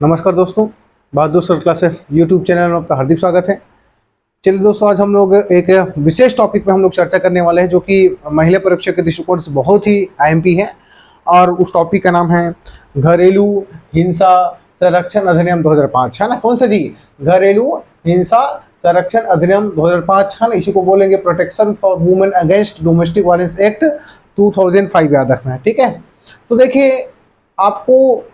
नमस्कार दोस्तों, बहादुर sir classes YouTube channel में आपका हार्दिक स्वागत है। चलिए दोस्तों, आज हम लोग एक विशेष टॉपिक पे हम लोग चर्चा करने वाले हैं जो कि महिला परीक्षा के दृष्टिकोण से बहुत ही आईएमपी है। और उस टॉपिक का नाम है घरेलू हिंसा संरक्षण अधिनियम 2005, है ना। कौन सा जी? घरेलू हिंसा संरक्षण अधिनियम 2005, है ना। इसी को बोलेंगे protection for women against domestic violence act 2005, याद रखना है, ठीक है। तो देखिए, आपको,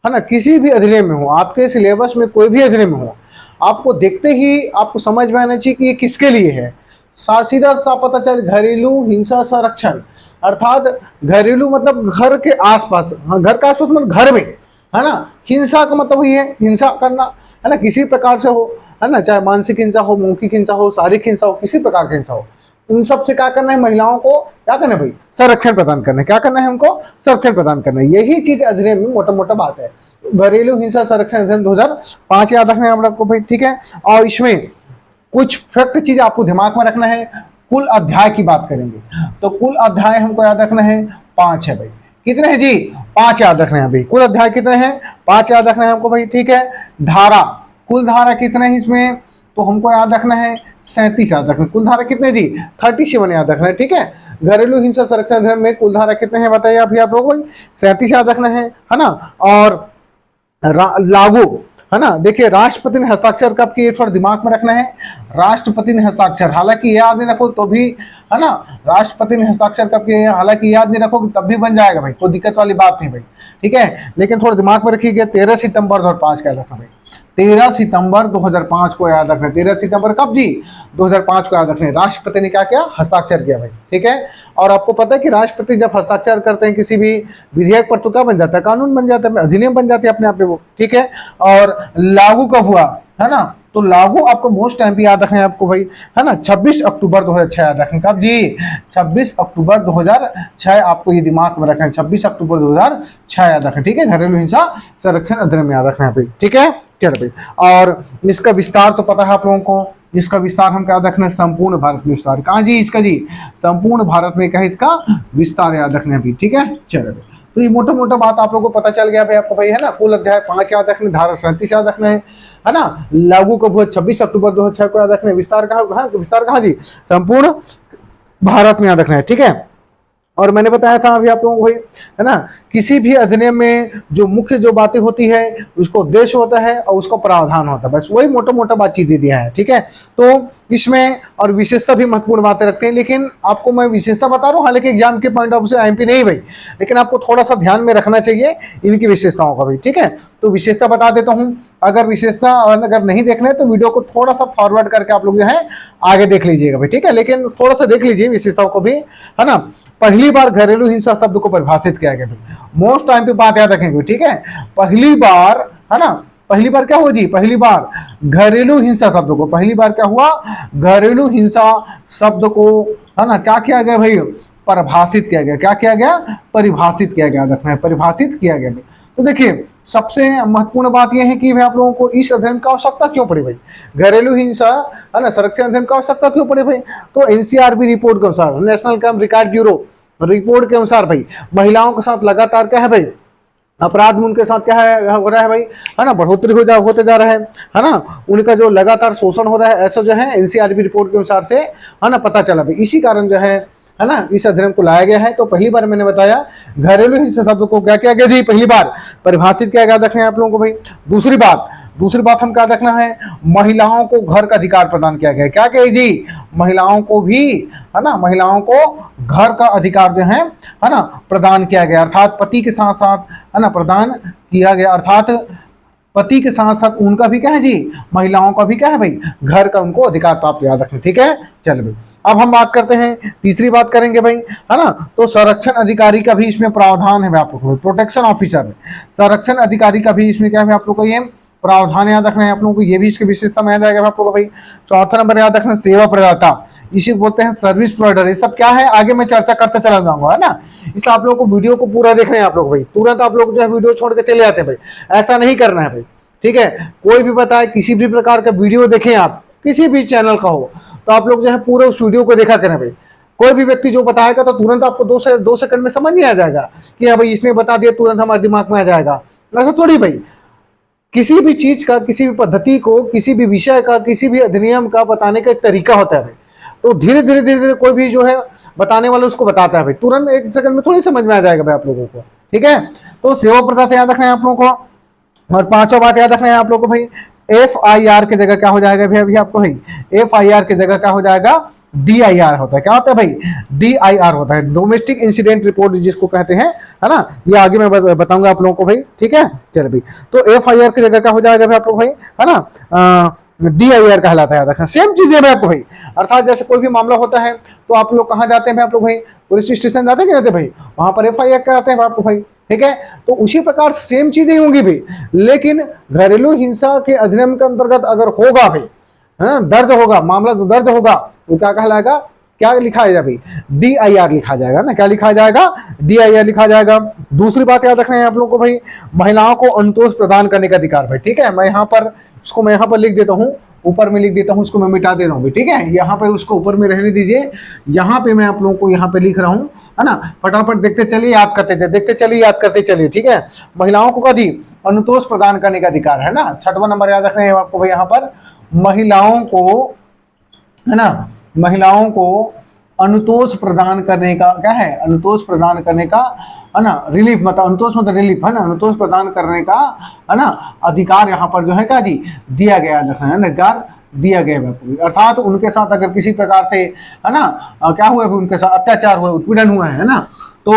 है ना, किसी भी अधिनियम में हो, आपके सिलेबस में कोई भी अधिनियम में हो, आपको देखते ही आपको समझ में आना चाहिए कि ये किसके लिए है। सीधा सा पता चल, घरेलू हिंसा संरक्षण, अर्थात घरेलू मतलब घर के आसपास, हाँ, घर के आसपास मतलब घर में, है ना। हिंसा का मतलब ये है हिंसा करना, है ना, किसी प्रकार से हो, है ना, चाहे मानसिक हिंसा हो, मौखिक हिंसा हो, शारीरिक हिंसा हो, किसी प्रकार की हिंसा हो। उन सब से क्या करना है? महिलाओं को क्या करना है भाई? संरक्षण प्रदान करना है। क्या करना है उनको? संरक्षण प्रदान करना है। यही चीज अधिनियम में मोटा मोटा बात है। घरेलू हिंसा संरक्षण अधिनियम 2005 याद रखना है हम लोग को भाई, ठीक है। और इसमें कुछ फैक्ट चीज आपको दिमाग में रखना है। कुल अध्याय की बात करेंगे तो कुल अध्याय हमको याद रखना है 5 है भाई। कितने हैं जी? 5 याद रखना है भाई। कुल अध्याय कितने हैं? 5 याद रखना है हमको भाई, ठीक है। धारा, कुल धारा कितने हैं इसमें? तो हमको याद रखना है 37 याद रखना है। कुल धारा कितने जी? 37 याद रखना है, ठीक है। घरेलू हिंसा संरक्षण अधिनियम में कुल धारा कितने हैं बताइए आप लोगों को? 37 याद रखना है ना। और लागू, है ना। देखिए, राष्ट्रपति ने हस्ताक्षर कब किए, थोड़ा दिमाग में रखना है। राष्ट्रपति ने हस्ताक्षर, हालांकि याद नहीं रखो तो भी, है ना, राष्ट्रपति ने हस्ताक्षर कब किए, हालांकि याद नहीं रखोगे तब भी बन जाएगा भाई, कोई दिक्कत वाली बात नहीं भाई, ठीक है। लेकिन थोड़ा दिमाग में रखिएगा, 13 सितंबर 2005 का याद रखना भाई। 13 सितंबर 2005 को याद रखना। 13 सितंबर कब जी? 2005 को याद रखना। राष्ट्रपति ने क्या किया? हस्ताक्षर किया भाई, ठीक है। और आपको पता है कि राष्ट्रपति जब हस्ताक्षर करते हैं किसी भी विधेयक पर तो क्या बन जाता है? कानून बन जाता है, अधिनियम बन जाती है अपने आप में वो, ठीक है। और लागू कब हुआ, है ना? तो लागू आपको मोस्ट टाइम पे याद रखना है आपको भाई, है ना। 26 अक्टूबर 2006 याद रखें। कब जी? 26 अक्टूबर 2006 आपको ये दिमाग में रखना है। 26 अक्टूबर 2006 याद रखें, ठीक है। घरेलू हिंसा संरक्षण अधिनियम याद रखना है भाई, ठीक है। चलो भाई, और इसका विस्तार तो पता है आप लोगों को। इसका विस्तार हम याद रखना है, संपूर्ण भारत में विस्तार। कहाँ जी? इसका जी संपूर्ण भारत में क्या है इसका विस्तार याद रखना है भाई, ठीक है। चलो, तो ये मोटा मोटा बात आप लोगों को पता चल गया भाई आपको भाई, है ना। कुल अध्याय 5 याद रखना, धारा 37 याद रखना है ना। लागू कब हुआ? 26 अक्टूबर 2006 को याद रखना है। विस्तार कहाँ? विस्तार कहाँ जी? संपूर्ण भारत में याद रखना है, ठीक है। और मैंने बताया था अभी आप लोगों को, है ना, किसी भी अधिनियम में जो मुख्य जो बातें होती है उसको उद्देश्य होता है और उसका प्रावधान होता है, बस वही मोटा मोटा बातचीत दे दिया है, ठीक है। तो इसमें और विशेषता भी महत्वपूर्ण बातें रखते हैं, लेकिन आपको मैं विशेषता बता रहा हूँ, हालांकि एग्जाम के पॉइंट ऑफ व्यू से आईएमपी नहीं भाई, लेकिन आपको थोड़ा सा ध्यान में रखना चाहिए इनकी विशेषताओं का भी, ठीक है। तो विशेषता बता देता हूँ। अगर विशेषता अगर नहीं देखना है तो वीडियो को थोड़ा सा फॉरवर्ड करके आप लोग जो है आगे देख लीजिएगा भाई, ठीक है। लेकिन थोड़ा सा देख लीजिए विशेषताओं को भी, है ना। पहली बार घरेलू हिंसा शब्द को परिभाषित किया गया, मोस्ट टाइम पे बात याद रखेंगे, ठीक है। पहली बार, है ना, पहली बार क्या हुआ जी? पहली बार घरेलू हिंसा शब्द को, पहली बार क्या हुआ? घरेलू हिंसा शब्द को, है ना, क्या किया गया भाई? परिभाषित किया गया। क्या किया गया? परिभाषित किया गया, रखना है, परिभाषित किया गया। तो देखिए, सबसे महत्वपूर्ण बात यह है कि भाई आप लोगों को इस अध्ययन की आवश्यकता क्यों पड़ी भाई? घरेलू हिंसा, है ना, संरक्षण अध्ययन की आवश्यकता क्यों पड़ी भाई? तो एनसीआरबी रिपोर्ट के अनुसार, national crime record bureau report के अनुसार भाई, महिलाओं के साथ लगातार क्या है भाई? अपराध में उनके साथ क्या है हो रहा है भाई, है ना, बढ़ोतरी होते जा रहा है ना। उनका जो लगातार शोषण हो रहा है, ऐसा जो है एनसीआरबी रिपोर्ट के अनुसार से, है ना, पता चला भाई। इसी कारण जो है ना, इस अधिनियम को लाया गया है। तो पहली बार मैंने बताया घरेलू हिंसा शब्द को क्या किया गया जी? पहली बार परिभाषित किया गया, रखना है आप लोगों को भाई। दूसरी बात हम क्या रखना है? महिलाओं को घर का अधिकार प्रदान किया गया। क्या कहे जी? महिलाओं को भी, है ना, महिलाओं को घर का अधिकार जो है ना, प्रदान किया गया। अर्थात पति के साथ साथ, है ना, प्रदान किया गया। अर्थात पति के साथ साथ उनका भी क्या है जी? महिलाओं का भी क्या है भाई? घर का उनको अधिकार प्राप्त, याद रखें, ठीक है। चल भाई, अब हम बात करते हैं, तीसरी बात करेंगे भाई, है ना। तो संरक्षण अधिकारी का भी इसमें प्रावधान है आप लोग को, प्रोटेक्शन ऑफिसर में संरक्षण अधिकारी का भी इसमें क्या है आप लोग को? ये प्रावधान याद रखना है आप लोगों को। ये भी इसकी विशेषता में याद आएगा आप लोगों को भाई। चौथा नंबर याद रखना, सेवा प्रदाता, इसी को बोलते हैं सर्विस प्रोवाइडर। ये सब क्या है आगे मैं चर्चा करते चला जाऊंगा, है ना। इसलिए आप लोगों को वीडियो को पूरा देखना है आप लोग भाई। तुरंत आप लोग जो है वीडियो छोड़ के चले जाते हैं भाई, ऐसा नहीं करना है भाई, ठीक है। कोई भी बताए किसी भी प्रकार का वीडियो देखें आप, किसी भी चैनल का हो, तो आप लोग जो है पूरे उस वीडियो को देखा करें भाई। कोई भी व्यक्ति जो बताएगा तो तुरंत आपको 2 सेकंड में समझ नहीं आ जाएगा कि हाँ भाई इसने बता दिया, तुरंत हमारे दिमाग में आ जाएगा, ऐसा थोड़ी भाई। किसी भी चीज का, किसी भी पद्धति को, किसी भी विषय का, किसी भी अधिनियम का बताने का एक तरीका होता है भाई। तो धीरे धीरे धीरे धीरे कोई भी जो है बताने वाला उसको बताता है भाई, तुरंत एक सेकंड में थोड़ी समझ में आ जाएगा भाई आप लोगों को, ठीक है। तो सेवा प्रदाता याद रखना है आप लोगों को। और पांचवा बात याद रखना है आप लोगों को भाई, FIR की जगह क्या हो जाएगा भाई, अभी आपको भाई FIR की जगह क्या हो जाएगा, DIR होता है। क्या होता है भाई, DIR होता है, डोमेस्टिक इंसिडेंट रिपोर्ट जिसको कहते हैं, है ना। ये आगे मैं बताऊंगा आप लोगों को भाई, ठीक है। चलो भाई, तो FIR की जगह क्या हो जाएगा भाई आप लोग भाई, है ना, DIR कहलाता है, याद रखना। सेम चीज है भाई आपको भाई, अर्थात जैसे कोई भी मामला होता है तो आप लोग कहाँ जाते हैं भाई आप लोग भाई, पुलिस स्टेशन जाते हैं, जाते भाई, वहां पर FIR कराते हैं आपको भाई, ठीक है। तो उसी प्रकार सेम चीजें होंगी भी, लेकिन घरेलू हिंसा के अधिनियम के अंतर्गत अगर होगा भाई, है ना, दर्ज होगा मामला, जो दर्ज होगा वो क्या कहलाएगा, क्या लिखा जाएगा भाई, DIR लिखा जाएगा ना, क्या लिखा जाएगा, DIR लिखा जाएगा। दूसरी बात याद रखना है आप लोगों को भाई, महिलाओं को अनुतोष प्रदान करने का अधिकार भाई, ठीक है। मैं यहाँ पर इसको मैं यहाँ पर लिख देता हूँ, ऊपर में लिख देता हूँ, इसको मैं मिटा दे रहा हूँ, ठीक है। यहाँ पे उसको ऊपर में रहने दीजिए, यहाँ पे मैं आप लोगों को यहाँ पे लिख रहा हूँ, है ना। फटाफट देखते चलिए, याद करते चलिए, देखते चलिए, याद करते चलिए, ठीक है। महिलाओं को कभी अनुतोष प्रदान करने का अधिकार है ना। छठवा नंबर याद रखना है आपको भाई, यहाँ पर महिलाओं को, है ना, महिलाओं को अनुतोष प्रदान करने का क्या है, अनुतोष प्रदान करने का, है ना, रिलीफ, मतलब अनुतोष मतलब रिलीफ, है ना, अनुतोष प्रदान करने का, है ना, अधिकार यहाँ पर जो है क्या जी, दिया गया है ना, अधिकार दिया गया है। अर्थात उनके साथ अगर किसी प्रकार से, है ना, क्या हुआ है, उनके साथ अत्याचार हुआ, उत्पीड़न हुआ है ना, तो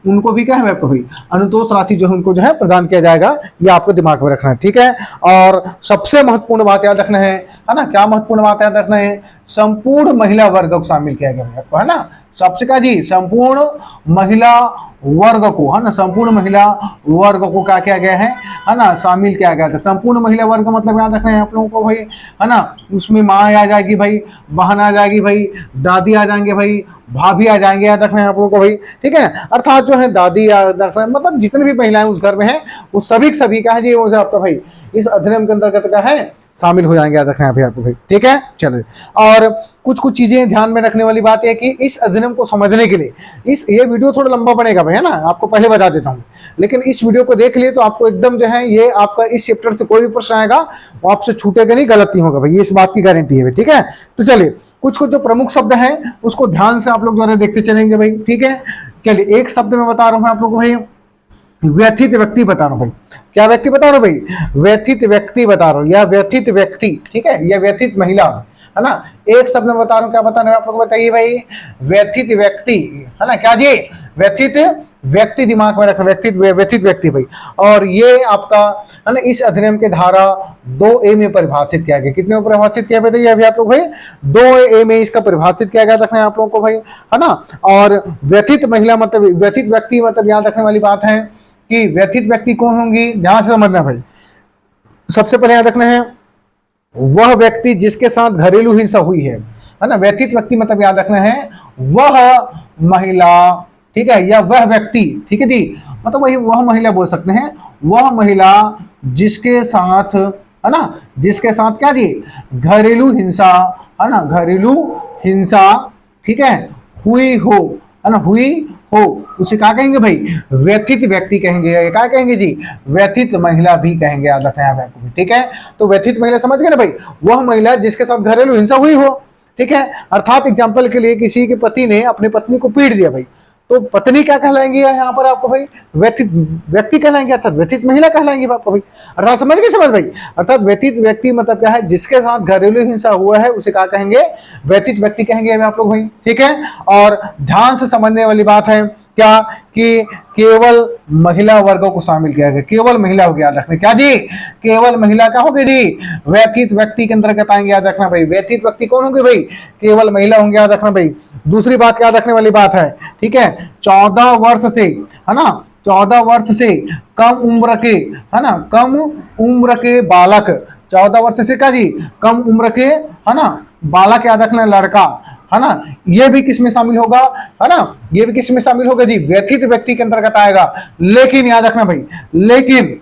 उनको भी क्या है भाई, अनुतोष राशि जो है उनको जो है प्रदान किया जाएगा। ये आपको दिमाग में रखना है, ठीक है। और सबसे महत्वपूर्ण बात याद रखना है ना, क्या महत्वपूर्ण बात याद रखना है, संपूर्ण महिला वर्ग को शामिल किया गया है आपको, है ना। सबसे क्या जी, संपूर्ण महिला वर्ग को, है ना, संपूर्ण महिला वर्ग को क्या किया गया है ना, शामिल किया गया है। संपूर्ण महिला वर्ग मतलब याद रखना है आप लोगों को भाई, है ना, उसमें माँ आ जाएगी भाई, बहन आ जाएगी भाई, दादी आ जाएंगे भाई, भाभी आ जाएंगे, याद रखना है आप लोगों को भाई, ठीक है। अर्थात जो है दादी याद रखना है, मतलब जितनी भी महिलाएं उस घर में हैं वो सभी क्या है जी, वो आपका भाई इस अधिनियम के अंतर्गत क्या है, शामिल हो जाएंगे, याद रखना है आपको भाई, ठीक है। चलो, और कुछ चीजें ध्यान में रखने वाली बात है कि इस अधिनियम को समझने के लिए ये वीडियो थोड़ा लंबा बनेगा भाई, है ना, आपको पहले बता देता हूँ, लेकिन इस वीडियो को देख लिए तो आपको एकदम जो है, ये आपका इस चैप्टर से कोई भी प्रश्न आएगा वो आपसे छूटेगा नहीं, गलत नहीं होगा भाई, ये इस बात की गारंटी है भाई, ठीक है। तो चलिए, कुछ जो प्रमुख शब्द हैं उसको ध्यान से आप लोग जो है देखते चलेंगे भाई, ठीक है। चलिए, एक शब्द में बता रहा हूँ आप लोग को भाई, व्यथित व्यक्ति बता रहा हूं भाई। क्या व्यक्ति बता रहा हूं भाई, व्यथित व्यक्ति बता रहा हूं, या व्यथित व्यक्ति, ठीक है, या व्यथित महिला, है ना। एक शब्द में बता रहा हूं, क्या बता रहे हैं आप लोग बताइए भाई, व्यथित व्यक्ति, है ना, क्या जी, व्यथित व्यक्ति, दिमाग में रखना, व्यथित व्यक्ति भाई। और ये आपका, है ना, इस अधिनियम के धारा 2A में परिभाषित किया गया। कितने में परिभाषित किया बताइए अभी आप लोग भाई, 2A में इसका परिभाषित किया गया, रखना है आप लोगों को भाई, है ना। और व्यथित महिला मतलब, व्यथित व्यक्ति मतलब याद रखने वाली बात है कि व्यथित व्यक्ति कौन होंगी, ध्यान से समझना भाई। सबसे पहले याद रखना है, वह व्यक्ति जिसके साथ घरेलू हिंसा हुई है ना। व्यथित व्यक्ति मतलब याद रखना है, वह महिला, ठीक है, या वह व्यक्ति, ठीक है जी, मतलब वही वह महिला बोल सकते हैं, वह महिला जिसके साथ, है ना, जिसके साथ क्या जी, घरेलू हिंसा, है ना, घरेलू हिंसा, ठीक है, हुई हो, है ना, हुई हो, उसे क्या कहेंगे भाई, व्यथित व्यक्ति कहेंगे, या क्या कहेंगे जी, व्यथित महिला भी कहेंगे, याद रखना है आपको, ठीक है। तो व्यथित महिला समझ गए ना भाई, वह महिला जिसके साथ घरेलू हिंसा हुई हो, ठीक है। अर्थात एग्जाम्पल के लिए किसी के पति ने अपनी पत्नी को पीट दिया भाई, तो पत्नी क्या कहलाएंगी यहाँ पर आपको भाई, व्यथित व्यक्ति कहलाएंगे, अर्थात व्यथित महिला कहलाएंगे आपको भाई। अर्थात समझ गए, समझ भाई। अर्थात व्यथित व्यक्ति मतलब क्या है, जिसके साथ घरेलू हिंसा हुआ है उसे क्या कहेंगे, व्यथित व्यक्ति कहेंगे आप लोग भाई, ठीक है। और ध्यान से समझने वाली बात है क्या, कि केवल महिला वर्गों को शामिल किया गया, केवल महिला हो गया, याद रखना, क्या जी, केवल महिला क्या होगी जी, व्यथित व्यक्ति के अंतर्गत आएंगे, याद रखना भाई। व्यथित व्यक्ति कौन होंगे भाई, केवल महिला होंगे, याद रखना भाई। दूसरी बात याद रखने वाली बात है, ठीक है, 14 वर्ष से, है ना, 14 वर्ष से कम उम्र के, है ना, कम उम्र के बालक, 14 वर्ष से क्या जी, कम उम्र के, है ना, बालक, याद रखना, लड़का, है ना, ये भी किस में शामिल होगा, है ना, ये भी किस में शामिल होगा जी, व्यथित व्यक्ति के अंतर्गत आएगा। लेकिन याद रखना भाई, लेकिन,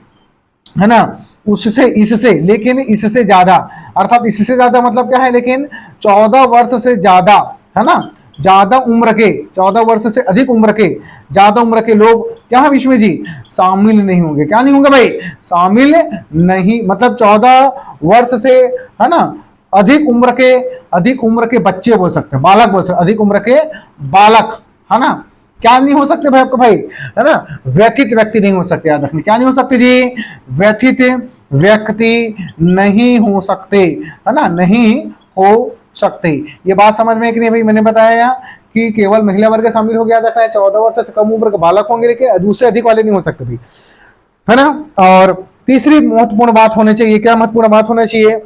है ना, उससे, इससे, लेकिन इससे ज्यादा, अर्थात इससे ज्यादा मतलब क्या है, लेकिन 14 वर्ष से ज्यादा, है ना, ज्यादा उम्र के, 14 वर्ष से अधिक उम्र के, ज्यादा उम्र के लोग क्या है विश्व जी, शामिल नहीं होंगे। क्या नहीं होंगे भाई, शामिल नहीं, मतलब 14 वर्ष से, है ना, अधिक उम्र के बच्चे बोल सकते हैं, बालक बोल सकते, अधिक उम्र के बालक, है ना, क्या नहीं हो सकते भाई आपको भाई, है ना, व्यथित व्यक्ति नहीं हो सकते, याद रखना, क्या नहीं हो सकते जी, व्यथित व्यक्ति नहीं हो सकते, है ना, नहीं हो सकते। ये बात समझ में कि नहीं भाई, मैंने बताया कि केवल महिला वर्ग शामिल हो गया, रखना है 14 वर्ष से कम उम्र के बालक होंगे, लेकिन दूसरे अधिक वाले नहीं हो सकते भाई, है ना। और तीसरी महत्वपूर्ण बात होनी चाहिए, क्या महत्वपूर्ण बात होना चाहिए,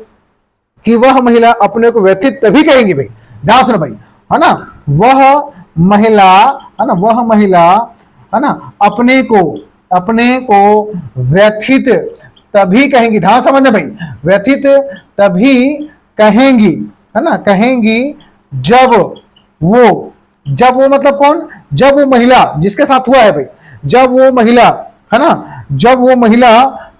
कि वह महिला अपने को व्यथित तभी कहेंगी भाई, ध्यान सुनो भाई, है ना, वह महिला, है ना, वह महिला, है ना, अपने को व्यथित तभी कहेंगी, ध्यान समझना भाई, व्यथित तभी कहेंगी, है ना, कहेंगी जब वो मतलब कौन, जब वो महिला जिसके साथ हुआ है भाई, जब वो महिला, है ना, जब वो महिला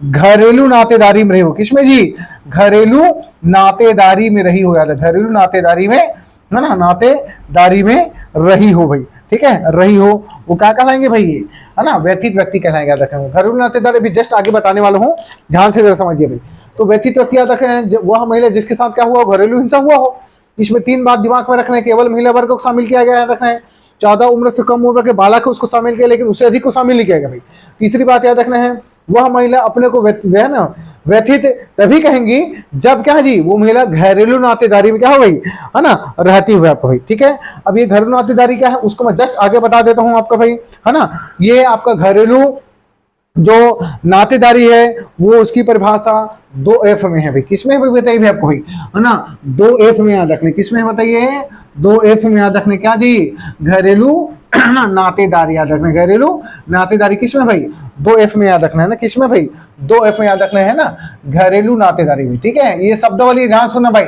घरेलू नातेदारी में रही हो, किसमें जी, घरेलू नातेदारी में रही हो, याद है, घरेलू नातेदारी में, है ना, नातेदारी में रही हो भाई, ठीक है, रही हो, वो क्या कहलाएंगे भाई, ये, है ना, व्यथित व्यक्ति कहलाएंगे, याद रखेंगे। घरेलू नातेदारी भी जस्ट आगे बताने वाला हूँ, ध्यान से जरा समझिए भाई। तो व्यथित व्यक्ति याद रखें, वह महिला जिसके साथ क्या हुआ, घरेलू हिंसा हुआ हो। इसमें 3 बात दिमाग में रखना है, केवल महिला वर्ग को शामिल किया गया है, रखना है 14 उम्र से कम उम्र के बालक है उसको शामिल किया, लेकिन उससे अधिक को शामिल नहीं किया गया भाई। तीसरी बात याद रखना है, वह महिला अपने को है ना व्यथित तभी कहेंगी जब क्या जी, वो महिला घरेलू नातेदारी में क्या हो गई, है ना, रहती हुई आपको भाई, ठीक है। अब ये घरेलू नातेदारी क्या है उसको मैं जस्ट आगे बता देता हूं आपका भाई, है ना। ये आपका घरेलू जो नातेदारी है वो उसकी परिभाषा 2F में है भाई, किसमें है भाई बताइए भाई आपको भाई, है ना, 2F में याद रखने, किसमें बताइए, 2F में याद रखने, क्या जी, घरेलू नातेदारी याद रखना, घरेलू नातेदारी किसमें भाई, 2F में याद रखना है ना, किसमें भाई, 2F में याद रखना है ना, घरेलू नातेदारी में, ठीक है। ये शब्दावली ध्यान सुनना भाई,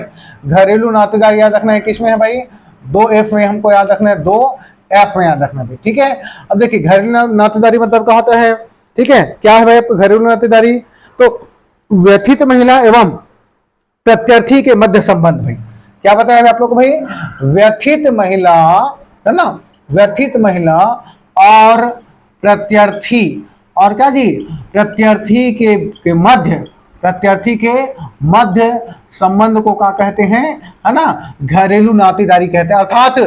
घरेलू नातेदारी याद रखना है किसमें है भाई, 2F में हमको याद रखना है, 2F में याद रखना भाई, ठीक है। अब देखिए घरेलू नातेदारी मतलब क्या होता है, ठीक है, क्या है भाई घरेलू नातेदारी, तो व्यथित महिला एवं प्रत्यर्थी के मध्य संबंध भाई, क्या बताया आप लोग को भाई, व्यथित महिला, है ना, व्यथित महिला और प्रत्यर्थी, और क्या जी, प्रत्यर्थी के मध्य संबंध को क्या कहते हैं, है ना, घरेलू नातेदारी कहते हैं। अर्थात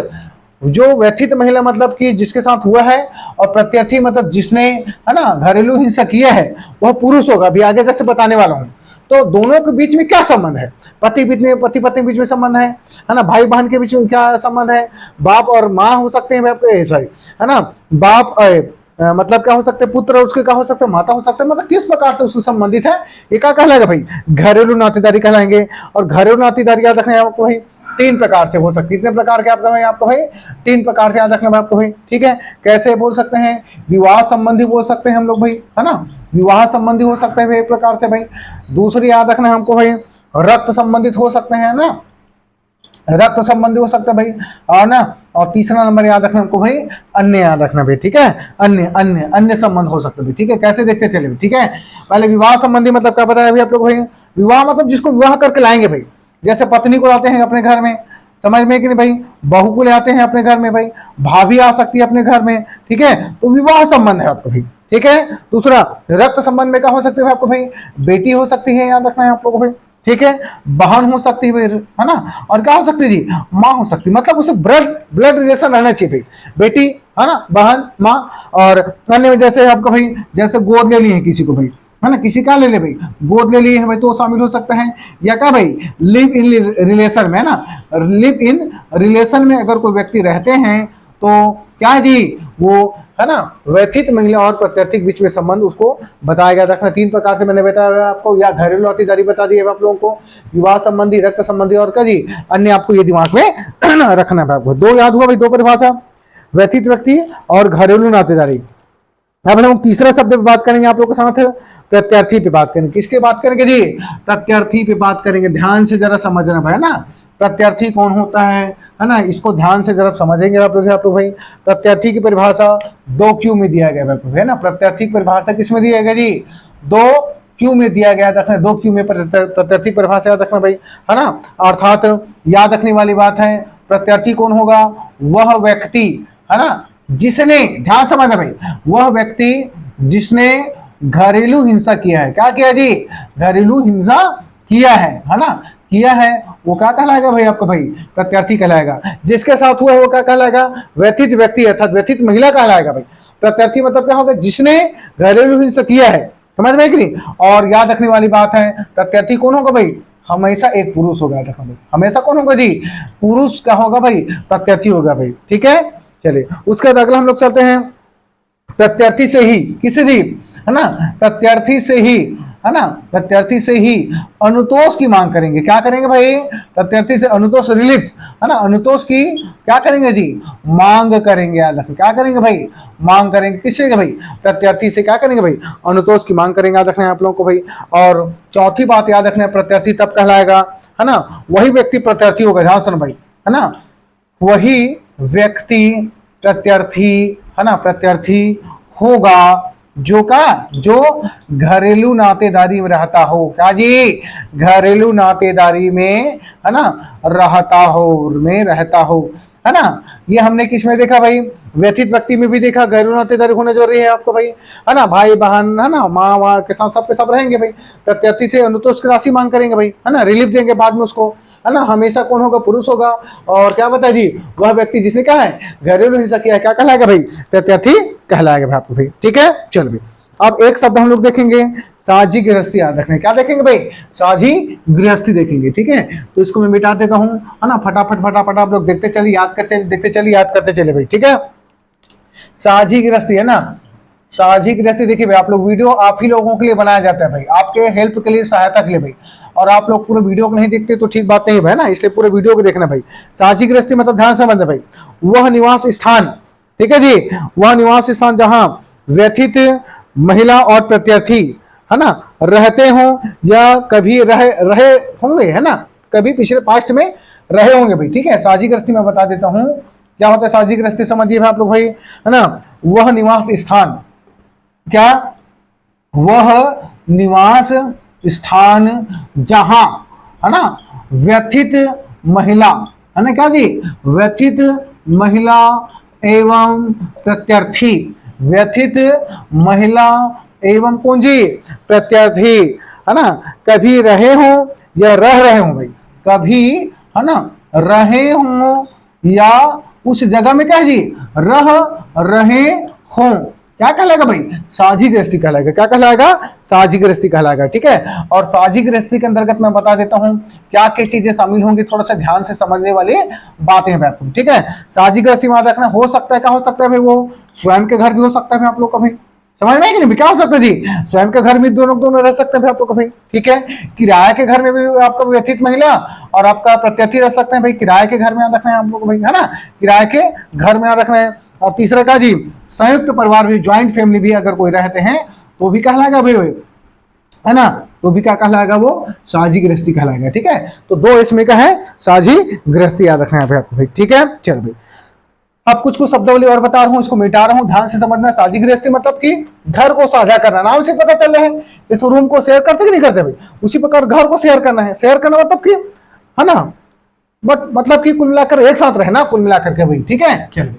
जो व्यथित महिला मतलब कि जिसके साथ हुआ है, और प्रत्यर्थी मतलब जिसने, है ना, घरेलू हिंसा किया है, वह पुरुष होगा, अभी आगे जैसे बताने वाला हूं। तो दोनों के बीच में क्या संबंध है, पति पत्नी के बीच में संबंध है ना, भाई बहन के बीच में क्या संबंध है, बाप और माँ हो सकते हैं, सॉरी, है ना, बाप मतलब क्या हो सकते हैं, पुत्र उसके क्या हो सकते हैं, माता हो सकते हैं, मतलब किस प्रकार से उससे संबंधित है, ये क्या कहलाएगा भाई, घरेलू नातेदारी कहलाएंगे। और घरेलू नातेदारी याद रखना है आपको भाई 3 प्रकार से हो सकती है, कितने प्रकार के आपको भाई 3 प्रकार से याद रखना है आपको भाई, ठीक है। कैसे बोल सकते हैं, विवाह संबंधी बोल सकते हैं हम लोग भाई, है ना, विवाह संबंधी हो सकते हैं एक प्रकार से भाई। दूसरी याद रखना है हमको भाई, रक्त संबंधित हो सकते हैं ना, रक्त संबंधी हो सकता है भाई, और ना, और तीसरा नंबर याद रखना हमको भाई, अन्य याद रखना भाई, ठीक है, अन्य संबंध हो सकते भाई, ठीक है। कैसे देखते चले भाई, ठीक है। पहले विवाह संबंधी मतलब क्या बताया भाई आप लोग भाई, विवाह मतलब जिसको विवाह करके लाएंगे भाई, जैसे पत्नी को लाते हैं अपने घर में, समझ में कि नहीं भाई, बहू को ले आते हैं अपने घर में भाई, भाभी आ सकती है अपने घर में, ठीक है, तो विवाह संबंध है आपको भाई, ठीक है। दूसरा रक्त संबंध में क्या हो सकते हैं आपको भाई, बेटी हो सकती है, याद रखना है आप लोगों को भाई, ठीक है, बहन हो सकती है, है ना, और क्या हो सकती है जी, माँ हो सकती है, मतलब उसे ब्लड रिलेशन रहना चाहिए भाई, बेटी, है ना, बहन, माँ। और अन्य जैसे आपको भाई, जैसे गोद ले ली है किसी को भाई, है ना, किसी का ले ले भाई, गोद ले लिए हमें तो शामिल हो सकता है, या क्या भाई, लिव इन रिलेशन में, है ना, लिव इन रिलेशन में अगर कोई व्यक्ति रहते हैं तो क्या है जी, वो, है ना, व्यथित महिला और प्रत्यर्थी के बीच में संबंध उसको बताया गया। रखना 3 प्रकार से मैंने बताया आपको, या घरेलू नातेदारी बता दी है आप लोगों को, विवाह संबंधी, रक्त संबंधी, और क्या जी, अन्य, आपको ये दिमाग में रखना है आपको। 2 याद हुआ भाई, 2 परिभाषा, व्यथित व्यक्ति और घरेलू नातेदारी। अब हम तीसरा शब्द पे बात करेंगे आप लोग के साथ, प्रत्यर्थी पे बात करेंगे, किसके बात करेंगे जी, प्रत्यर्थी पे बात करेंगे। ध्यान से जरा समझना भाई, ना, प्रत्यर्थी कौन होता है ना, इसको ध्यान से जरा समझेंगे आप लोग भाई। प्रत्यर्थी की परिभाषा 2Q में दिया गया है ना, प्रत्यर्थी की परिभाषा किसमें दिया गया जी, 2Q में दिया गया, रखना 2Q में प्रत्यर्थी परिभाषा याद रखना भाई, है ना। अर्थात याद रखने वाली बात है, प्रत्यर्थी कौन होगा, वह व्यक्ति, है ना, जिसने, ध्यान समझना भाई, वह व्यक्ति जिसने घरेलू हिंसा किया है, क्या किया जी, घरेलू हिंसा किया है ना, किया है, वो क्या कहलाएगा भाई आपका भाई, प्रत्यार्थी कहलाएगा। जिसके साथ हुआ है वो क्या कहलाएगा, व्यथित व्यक्ति अर्थात व्यथित महिला कहलाएगा भाई। प्रत्यार्थी मतलब क्या होगा, जिसने घरेलू हिंसा किया है, समझ में कि नहीं। और याद रखने वाली बात है, प्रत्यार्थी कौन होगा भाई, हमेशा एक पुरुष होगा, याद रखना भाई, हमेशा कौन होगा जी, पुरुष क्या होगा भाई, प्रत्यार्थी होगा भाई, ठीक है। चलिए उसके बाद अगला हम लोग चलते हैं, प्रत्यार्थी से ही, किसी भी, है ना, प्रत्यार्थी से ही, है ना, प्रत्यार्थी से ही अनुतोष की मांग करेंगे। क्या करेंगे भाई, प्रत्यार्थी से अनुतोष, रिलीफ, है ना, अनुतोष की क्या करेंगे जी, मांग करेंगे। याद रखें, क्या करेंगे भाई, मांग करेंगे। किससे भाई, प्रत्यार्थी से क्या करेंगे भाई, अनुतोष की मांग करेंगे। याद रखना है आप लोगों को भाई। और चौथी बात याद रखना है, प्रत्यार्थी तब कहलाएगा, है ना, वही व्यक्ति प्रत्यार्थी होगा, ध्यान सुन भाई, है ना, वही व्यक्ति प्रत्यार्थी, है ना, प्रत्यार्थी होगा जो का, जो घरेलू नातेदारी में रहता हो। क्या जी, घरेलू नातेदारी में, है ना, रहता हो, है ना। ये हमने किस में देखा भाई, व्यथित व्यक्ति में भी देखा, घरेलू नातेदारी होने जरूरी है आपको भाई, है ना, भाई बहन, है ना, माँ वाँ के साथ सबके सब रहेंगे भाई। प्रत्यार्थी से अनुतोष की राशि मांग करेंगे भाई, है ना, रिलीफ देंगे बाद में उसको, है ना। हमेशा कौन होगा, पुरुष होगा। और क्या बता जी, वह व्यक्ति जिसने क्या है, घरेलू हिंसा किया है, क्या कहलाएगा भाई, प्रत्यार्थी कहलाएगा भाई आपको भाई, ठीक है। चल भाई अब एक शब्द हम लोग देखेंगे, साझी गृहस्थी। याद रखना, क्या देखेंगे भाई, साझी गृहस्थी देखेंगे, ठीक है। तो इसको मैं मिटा देता हूं, है ना, फटाफट फटाफट आप लोग देखते चलिए, याद करते देखते चलिए, याद करते चले भाई, ठीक है। साझी गृहस्थी, है ना, साझी गृहस्थी देखिए भाई, आप लोग वीडियो आप ही लोगों के लिए बनाया जाता है भाई, आपके हेल्प के लिए, सहायता के लिए भाई। और आप लोग पूरे वीडियो को नहीं देखते तो ठीक बात नहीं है ना, इसलिए पूरे वीडियो को देखना भाई। साझी गृहस्थी मतलब ध्यान से समझना भाई, वह निवास स्थान, ठीक है जी, वह निवास स्थान जहां व्यथित महिला और प्रत्यार्थी, है ना, रहते हों या कभी रहे होंगे, है ना, कभी पिछले पास्ट में रहे होंगे भाई, ठीक है। साझी गृहस्थी मैं बता देता हूं क्या होता है साझी गृहस्थी, समझिए भाई आप लोग भाई, है ना, वह निवास स्थान, क्या, वह निवास स्थान जहां, है ना, व्यथित महिला, है ना, क्या जी, व्यथित महिला एवं प्रत्यार्थी, व्यथित महिला एवं कौन जी, प्रत्यार्थी, है ना, कभी रहे हों या रह रहे हों भाई, कभी, है ना, रहे हों या उस जगह में क्या जी, रह रहे हों, क्या कहलाएगा भाई, साझी गृहस्थी कहलाएगा। क्या कहलाएगा, साझी गृहस्थी कहलाएगा, ठीक है। और साझी गृहस्थी के अंतर्गत मैं बता देता हूं क्या क्या चीजें शामिल होंगी, थोड़ा सा ध्यान से समझने वाली बातें हैं आपको, ठीक है। साझी गृहस्थी में रखना हो सकता है, क्या हो सकता है भाई, वो स्वयं के घर भी हो सकता है भाई आप लोग का भाई, समझ में कि नहीं, क्या हो सकता है जी, स्वयं के घर में दोनों रह सकते हैं आप लोग का भाई, ठीक है। किराए के घर में भी आपका व्यथित महिला और आपका प्रत्यार्थी रह सकते हैं भाई, किराए के घर में याद रखना है आप लोग को भाई, है ना, किराए के घर में याद रखना है। और तीसरा का जी, संयुक्त परिवार भी, ज्वाइंट फैमिली भी अगर कोई रहते हैं तो भी कहलाएगा भाई, है ना, तो भी क्या कहलाएगा, वो साझी गृहस्थी कहलाएगा, ठीक है। तो दो इसमें का है साझी गृहस्थी, याद रखना है भाई आपको भाई, ठीक है। चल भाई अब कुछ शब्दावली और बता रहा हूं, इसको मिटा रहा हूं, ध्यान से समझना। साझी गृहस्थी मतलब कि घर को साझा करना, नाम से पता चल रहा है, इस रूम को शेयर करते कि नहीं करते भाई, उसी प्रकार घर को शेयर करना है। शेयर करना मतलब कि, है ना, बट मतलब कि कुल मिलाकर एक साथ रहना, कुल मिलाकर के भाई, ठीक है। चलिए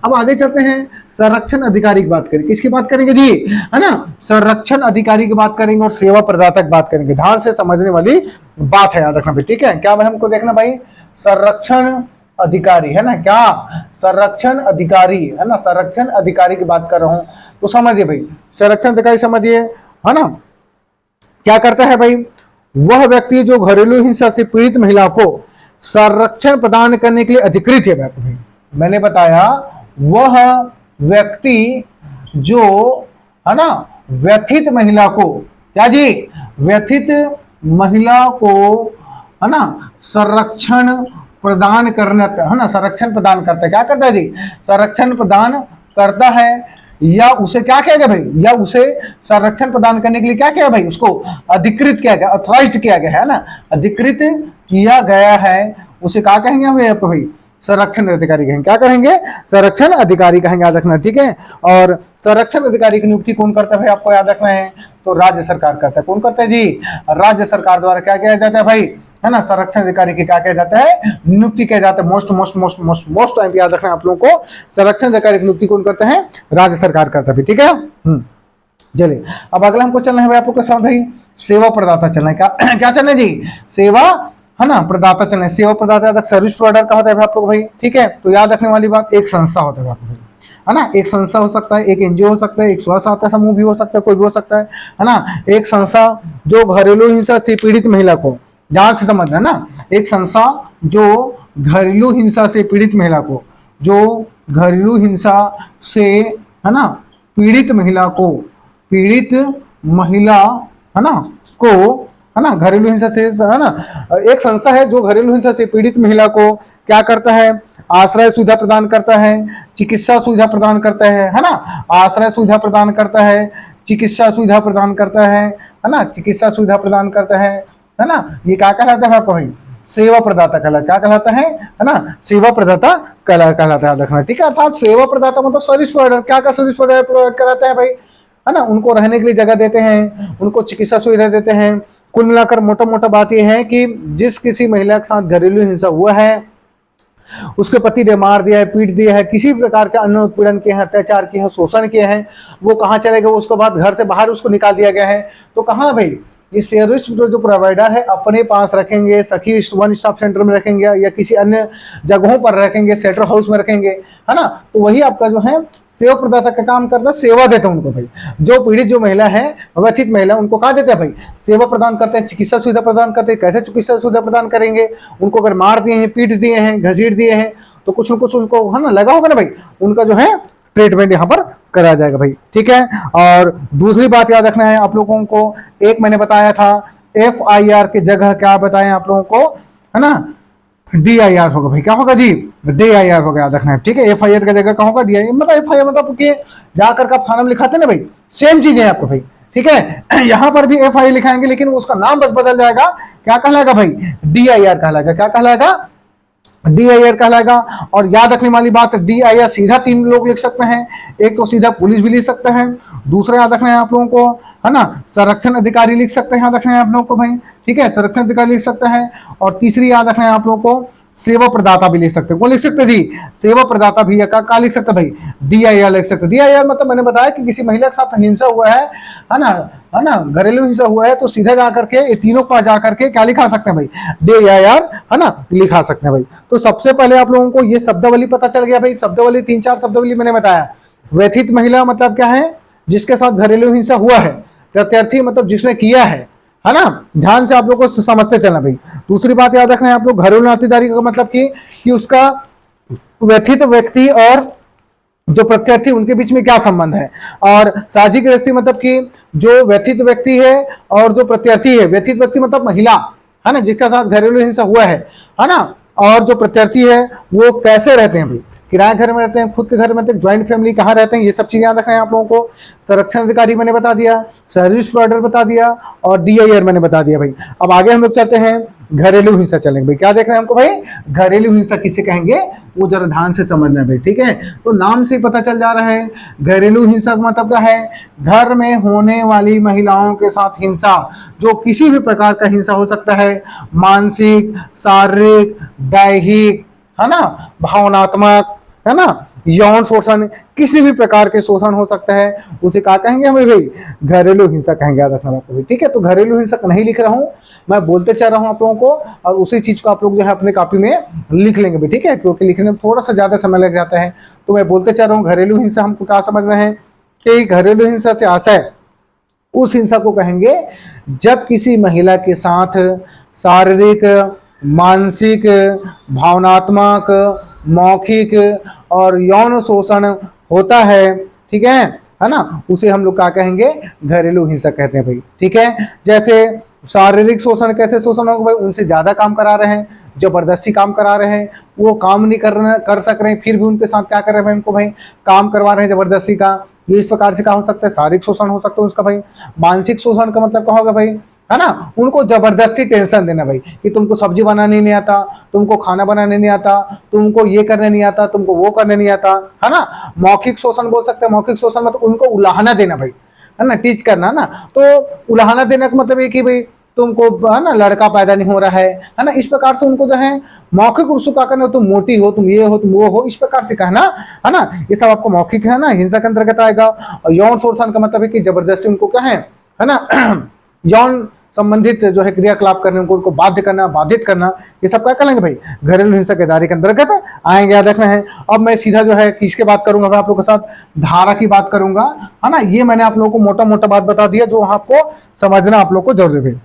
अब आगे चलते हैं, संरक्षण अधिकारी की बात करेंगे। किसकी बात करेंगे जी, है ना, संरक्षण अधिकारी की बात करेंगे और सेवा प्रदाता की बात करेंगे। ध्यान से समझने वाली बात है, याद रखना भाई, ठीक है। क्या भाई हमको देखना भाई, संरक्षण अधिकारी, है ना, क्या, संरक्षण अधिकारी, है ना, संरक्षण अधिकारी की बात कर रहा हूं तो समझिए भाई, संरक्षण अधिकारी समझिए, है ना, क्या करता है भाई, वह व्यक्ति जो घरेलू हिंसा से पीड़ित महिला को संरक्षण प्रदान करने के लिए अधिकृत है भाई। मैंने बताया वह व्यक्ति जो, है ना, व्यथित महिला को, क्या जी, व्यथित महिला को, है ना, संरक्षण प्रदान करना, है ना, संरक्षण प्रदान करता है। क्या करता है जी, संरक्षण प्रदान करता है, या उसे क्या किया गया भाई, या उसे संरक्षण प्रदान करने के लिए क्या किया भाई, उसको अधिकृत किया गया, ऑथराइज्ड किया गया है ना, अधिकृत किया गया है, उसे क्या कहेंगे भाई आपको भाई, संरक्षण अधिकारी कहेंगे। क्या कहेंगे, संरक्षण अधिकारी कहेंगे, याद रखना, ठीक है। और संरक्षण अधिकारी की नियुक्ति कौन करता है भाई, आपको याद रखना है, तो राज्य सरकार करता है। कौन करता है जी, राज्य सरकार द्वारा क्या किया जाता है भाई, है ना, संरक्षण अधिकारी की क्या कहा जाता है, नियुक्ति किया जाता है। Most most most most most time याद रखना आप लोगों को, संरक्षण अधिकारी की नियुक्ति कौन करता है, राज्य सरकार करता है, ठीक है। चलिए अब अगला हमको चलना है भाई आप लोग के साथ भाई, सेवा प्रदाता चलना है, क्या क्या चलना है जी, सेवा, है ना, प्रदाता चलना है। सेवा प्रदाता सर्विस प्रोवाइडर का होता है आप लोग भाई, ठीक है। तो याद रखने वाली बात, एक संस्था होता है आप लोग, है ना, एक संस्था हो सकता है, एक एनजीओ हो सकता है, एक स्व सहायता समूह भी हो सकता है, कोई भी हो सकता है ना। एक संस्था जो घरेलू हिंसा से पीड़ित महिला को, ध्यान से समझना ना, एक संस्था जो घरेलू हिंसा से पीड़ित महिला को, जो घरेलू हिंसा से, है ना, पीड़ित महिला को, पीड़ित महिला, है ना, को, है ना, घरेलू हिंसा से, है ना, एक संस्था है जो घरेलू हिंसा से पीड़ित महिला को क्या करता है, आश्रय सुविधा प्रदान करता है, चिकित्सा सुविधा प्रदान करता है ना, आश्रय सुविधा प्रदान करता है, चिकित्सा सुविधा प्रदान करता है ना, चिकित्सा सुविधा प्रदान करता है ना। ये क्या कहलाता है आपको भाई, सेवा प्रदाता कहलाता, क्या कहलाता है ना, सेवा प्रदाता कहलाता है, रखना, ठीक है। अर्थात सेवा प्रदाता मतलब सर्विस प्रोवाइडर, क्या क्या सर्विस प्रोवाइड कराता है भाई, है ना, उनको रहने के लिए जगह देते हैं, उनको चिकित्सा सुविधा देते हैं। कुल मिलाकर मोटा मोटा बात यह है कि जिस किसी महिला के साथ घरेलू हिंसा हुआ है, उसके पति ने मार दिया है, पीट दिया है, किसी प्रकार के अन्य उत्पीड़न किए हैं, अत्याचार किए हैं, शोषण किए हैं, वो कहाँ चले गए, उसके बाद घर से बाहर उसको निकाल दिया गया है, तो कहाँ भाई, ये सर्विस जो प्रोवाइडर है अपने पास रखेंगे, सखी वन स्टॉप सेंटर में रखेंगे या किसी अन्य जगहों पर रखेंगे, सेंटर हाउस में रखेंगे, है ना। तो वही आपका जो है सेवा प्रदाता का काम करता है, सेवा देते हैं उनको भाई, जो पीड़ित जो महिला है, व्यथित महिला, उनको कहा देते हैं भाई, सेवा प्रदान करते हैं, चिकित्सा सुविधा प्रदान करते हैं। कैसे चिकित्सा सुविधा प्रदान करेंगे, उनको अगर मार दिए हैं, पीट दिए हैं, घसीट दिए हैं, तो कुछ न कुछ उनको, है ना, लगा होगा ना भाई, उनका जो है ट्रीटमेंट यहाँ पर करा जाएगा भाई, ठीक है। और दूसरी बात याद रखना है आप लोगों को, एक मैंने बताया था FIR की जगह क्या बताएं आप लोगों को, है ना, DIR होगा भाई, क्या होगा जी, DIR होगा, याद रखना है, ठीक है। FIR की जगह क्या होगा, DIR, मतलब FIR मतलब कि जाकर के आप थाना में लिखाते ना भाई, सेम चीज है आपको भाई, ठीक है। यहाँ पर भी FIR लिखाएंगे, लेकिन उसका नाम बस बदल जाएगा, क्या कहलाएगा भाई, DIR कहलाएगा, क्या कहलाएगा, DIR कहलाएगा। और याद रखने वाली बात, DIR सीधा 3 लोग लिख सकते हैं, एक तो सीधा पुलिस भी लिख सकते हैं, दूसरा याद रखना है आप लोगों को, है ना, संरक्षण अधिकारी लिख सकते हैं, याद रखना है आप लोगों को भाई, ठीक है, संरक्षण अधिकारी लिख सकते हैं। और तीसरी याद रखना है आप लोगों को, सेवा प्रदाता भी लिख सकते हैं, कौन लिख सकते जी, सेवा प्रदाता भी, का लिख सकते भाई, DIR लिख सकते। DIR मतलब मैंने बताया कि किसी महिला के साथ हिंसा हुआ है ना, है ना, घरेलू हिंसा हुआ है, तो सीधा जाकर के ये तीनों पास जाकर के क्या लिखा सकते हैं भाई, DIR, है ना, लिखा सकते हैं भाई। तो सबसे पहले आप लोगों को ये शब्दावली पता चल गया भाई, शब्दावली 3-4 शब्दावली मैंने बताया। व्यथित महिला मतलब क्या है, जिसके साथ घरेलू हिंसा हुआ है। प्रत्यर्थी मतलब जिसने किया है ना, ध्यान से आप लोगों को समझते चलना भाई। दूसरी बात याद रखना है आप लोग, घरेलू नातेदारी का मतलब कि उसका व्यथित व्यक्ति और जो प्रत्यर्थी उनके बीच में क्या संबंध है। और सामाजिक गृहस्थी मतलब कि जो व्यथित व्यक्ति है और जो प्रत्यर्थी है, व्यथित व्यक्ति मतलब महिला, है ना, जिसके साथ घरेलू हिंसा हुआ है ना, और जो प्रत्यर्थी है वो कैसे रहते हैं भाई, किराए घर में रहते हैं, खुद के घर में रहते हैं, ज्वाइंट फैमिली कहाँ रहते हैं, ये सब चीजें याद रखना है आप लोगों को। संरक्षण अधिकारी मैंने बता दिया, सर्विस प्रोवाइडर बता दिया, और DIR मैंने बता दिया भाई। अब आगे हम लोग चलते हैं, घरेलू हिंसा चलेंगे भाई। क्या देख रहे हैं हमको भाई, घरेलू हिंसा किसे कहेंगे, वो जरा ध्यान से समझना है भाई, ठीक है। तो नाम से पता चल जा रहा है, घरेलू हिंसा का मतलब क्या है, घर में होने वाली महिलाओं के साथ हिंसा, जो किसी भी प्रकार का हिंसा हो सकता है, मानसिक, शारीरिक, दैहिक, है ना, भावनात्मक, है ना, यौन शोषण, किसी भी प्रकार के शोषण हो सकता है, उसे क्या कहेंगे हमें भाई, घरेलू हिंसा कहेंगे, याद रखना आपको भाई, ठीक है। तो घरेलू हिंसा नहीं लिख रहा हूं मैं, बोलते चल रहा हूं आप लोगों को, और उसी चीज को आप लोग जो है अपने कॉपी में लिख लेंगे भाई, ठीक है, क्योंकि लिखने में थोड़ा सा ज्यादा समय लग जाता है। तो मैं बोलते चल रहा हूँ, घरेलू हिंसा हमको क्या समझना है कि घरेलू हिंसा से आशय उस हिंसा को कहेंगे जब किसी महिला के साथ शारीरिक, मानसिक, भावनात्मक, मौखिक और यौन शोषण होता है, ठीक है ना, उसे हम लोग क्या कहेंगे, घरेलू हिंसा कहते हैं भाई, ठीक है। जैसे शारीरिक शोषण, कैसे शोषण होगा भाई, उनसे ज्यादा काम करा रहे हैं, जबरदस्ती काम करा रहे हैं, वो काम नहीं कर सक रहे हैं, फिर भी उनके साथ क्या कर रहे हैं उनको भाई, काम करवा रहे हैं जबरदस्ती का, ये इस प्रकार से क्या हो सकता है, शारीरिक शोषण हो सकता है उसका भाई। मानसिक शोषण का मतलब क्या होगा भाई, है ना, उनको जबरदस्ती टेंशन देना भाई, कि तुमको सब्जी बनाने नहीं आता, तुमको खाना बनाने नहीं आता, तुमको ये करने नहीं आता, तुमको वो करने नहीं आता, है ना। मौखिक शोषण बोल सकते हैं, मौखिक शोषण मतलब उनको उलाहना देना भाई, है ना, टीच करना ना। तो उलाहना देने का मतलब ये कि भाई तुमको है ना लड़का पैदा नहीं हो रहा है ना, इस प्रकार से उनको जो है मौखिक रूप से क्या करना, तुम मोटी हो, तुम ये हो, तुम वो हो, इस प्रकार से कहना है ना, ये सब आपको मौखिक है ना हिंसा के अंतर्गत आएगा। और यौन शोषण का मतलब है कि जबरदस्ती उनको क्या है ना यौन संबंधित जो है क्रियाकलाप करने उनको बाध्य करना, बाधित करना, ये सब क्या करेंगे भाई, घरेलू हिंसा के दायरे के अंतर्गत आएंगे, याद रखना है। अब मैं सीधा जो है किसके बात करूंगा, मैं आप लोगों के साथ धारा की बात करूंगा, है ना। ये मैंने आप लोगों को मोटा मोटा बात बता दिया जो आपको समझना आप लोग को जरूरी है।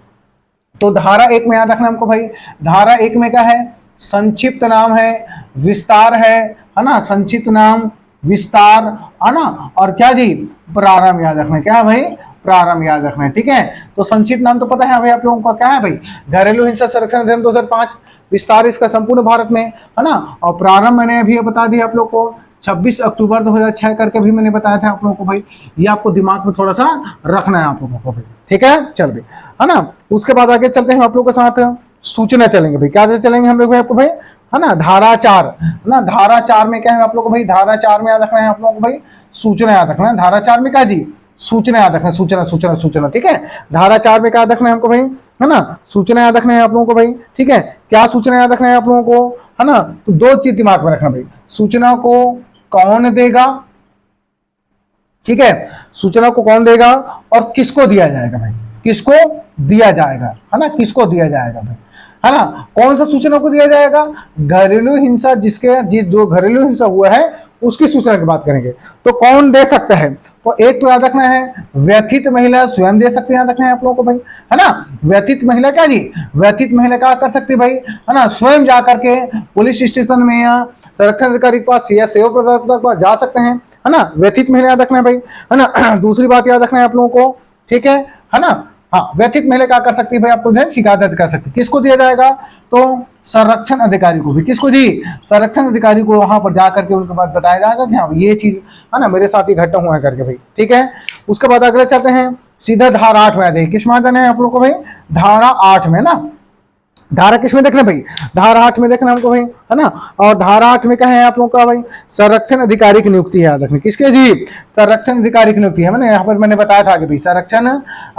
तो धारा 1 में याद रखना हमको भाई, धारा 1 में क्या है, संक्षिप्त नाम है, विस्तार है ना, संक्षिप्त नाम, विस्तार, है ना, और क्या जी, प्रारंभ याद रखना है। क्या है भाई, प्रारंभ याद रखना है, ठीक है। तो संक्षिप्त नाम तो पता है भाई आप लोगों का, क्या है भाई, घरेलू हिंसा संरक्षण अधिनियम 2005, विस्तार इसका संपूर्ण भारत में, है ना, और प्रारंभ मैंने अभी बता दिया आप लोग को 26 अक्टूबर 2006 करके भी मैंने बताया था आप लोगों को भाई, ये आपको दिमाग में थोड़ा सा रखना है आप लोगों को भाई, ठीक है। चल भाई, है ना, उसके बाद आगे चलते हैं आप लोगों के साथ सूचना चलेंगे भाई, क्या चलेंगे हम लोग आपको भाई, है ना, धारा 4 ना, धारा 4 में क्या है आप लोग को भाई, धारा 4 में याद रखना है आप लोगों को भाई, सूचना याद रखना है। धारा 4 में क्या जी, सूचना याद रखना है, सूचना सूचना सूचना, ठीक है। धारा 4 में क्या याद रखना है हमको भाई, है ना, सूचना याद रखना है आप लोगों को भाई, ठीक है। क्या सूचना याद रखना है आप लोगों को, है ना, तो दो चीज दिमाग में रखना भाई, सूचना को कौन देगा, ठीक है, सूचना को कौन देगा और किसको दिया जाएगा भाई, किसको दिया जाएगा, है ना, किसको दिया जाएगा भाई, है ना, कौन सा सूचना को दिया जाएगा, घरेलू हिंसा जिस जो घरेलू हिंसा हुआ है उसकी सूचना की बात करेंगे। तो कौन दे सकता है, तो एक तो याद रखना है व्यथित महिला स्वयं दे सकती है, याद रखना है आप लोगों को भाई, है ना। व्यथित महिला क्या जी, व्यथित महिला क्या कर सकती है भाई, है ना, स्वयं जा करके पुलिस स्टेशन में या संरक्षण अधिकारी के पास या सेवा प्रदाता के पास जा सकते हैं, है ना, व्यथित महिला याद रखना है भाई, है ना। दूसरी बात याद रखना है आप लोगों को, ठीक है ना, हाँ, व्यथित महिला क्या कर सकती है भाई, आपको जो है शिकायत दर्ज कर सकती है, किसको दिया जाएगा, तो संरक्षण अधिकारी को भी, किसको जी, संरक्षण अधिकारी को वहां पर जाकर के उनके पास बताया जाएगा कि हाँ ये चीज है ना मेरे साथ ही घटना हुआ है करके भाई, ठीक है। उसके बाद अगले चलते हैं सीधा धारा 8 में आ जाए, किस में जाना है आप लोग को भाई, धारा 8 में ना, धारा किस में देखना भाई, धारा 8 में देखना हमको भाई, है ना। और धारा 8 में क्या है आप लोगों का भाई, संरक्षण अधिकारी की नियुक्ति है, याद रखना किसके जी, संरक्षण अधिकारी की नियुक्ति है, मैंने यहाँ पर मैंने बताया था आगे भाई, संरक्षण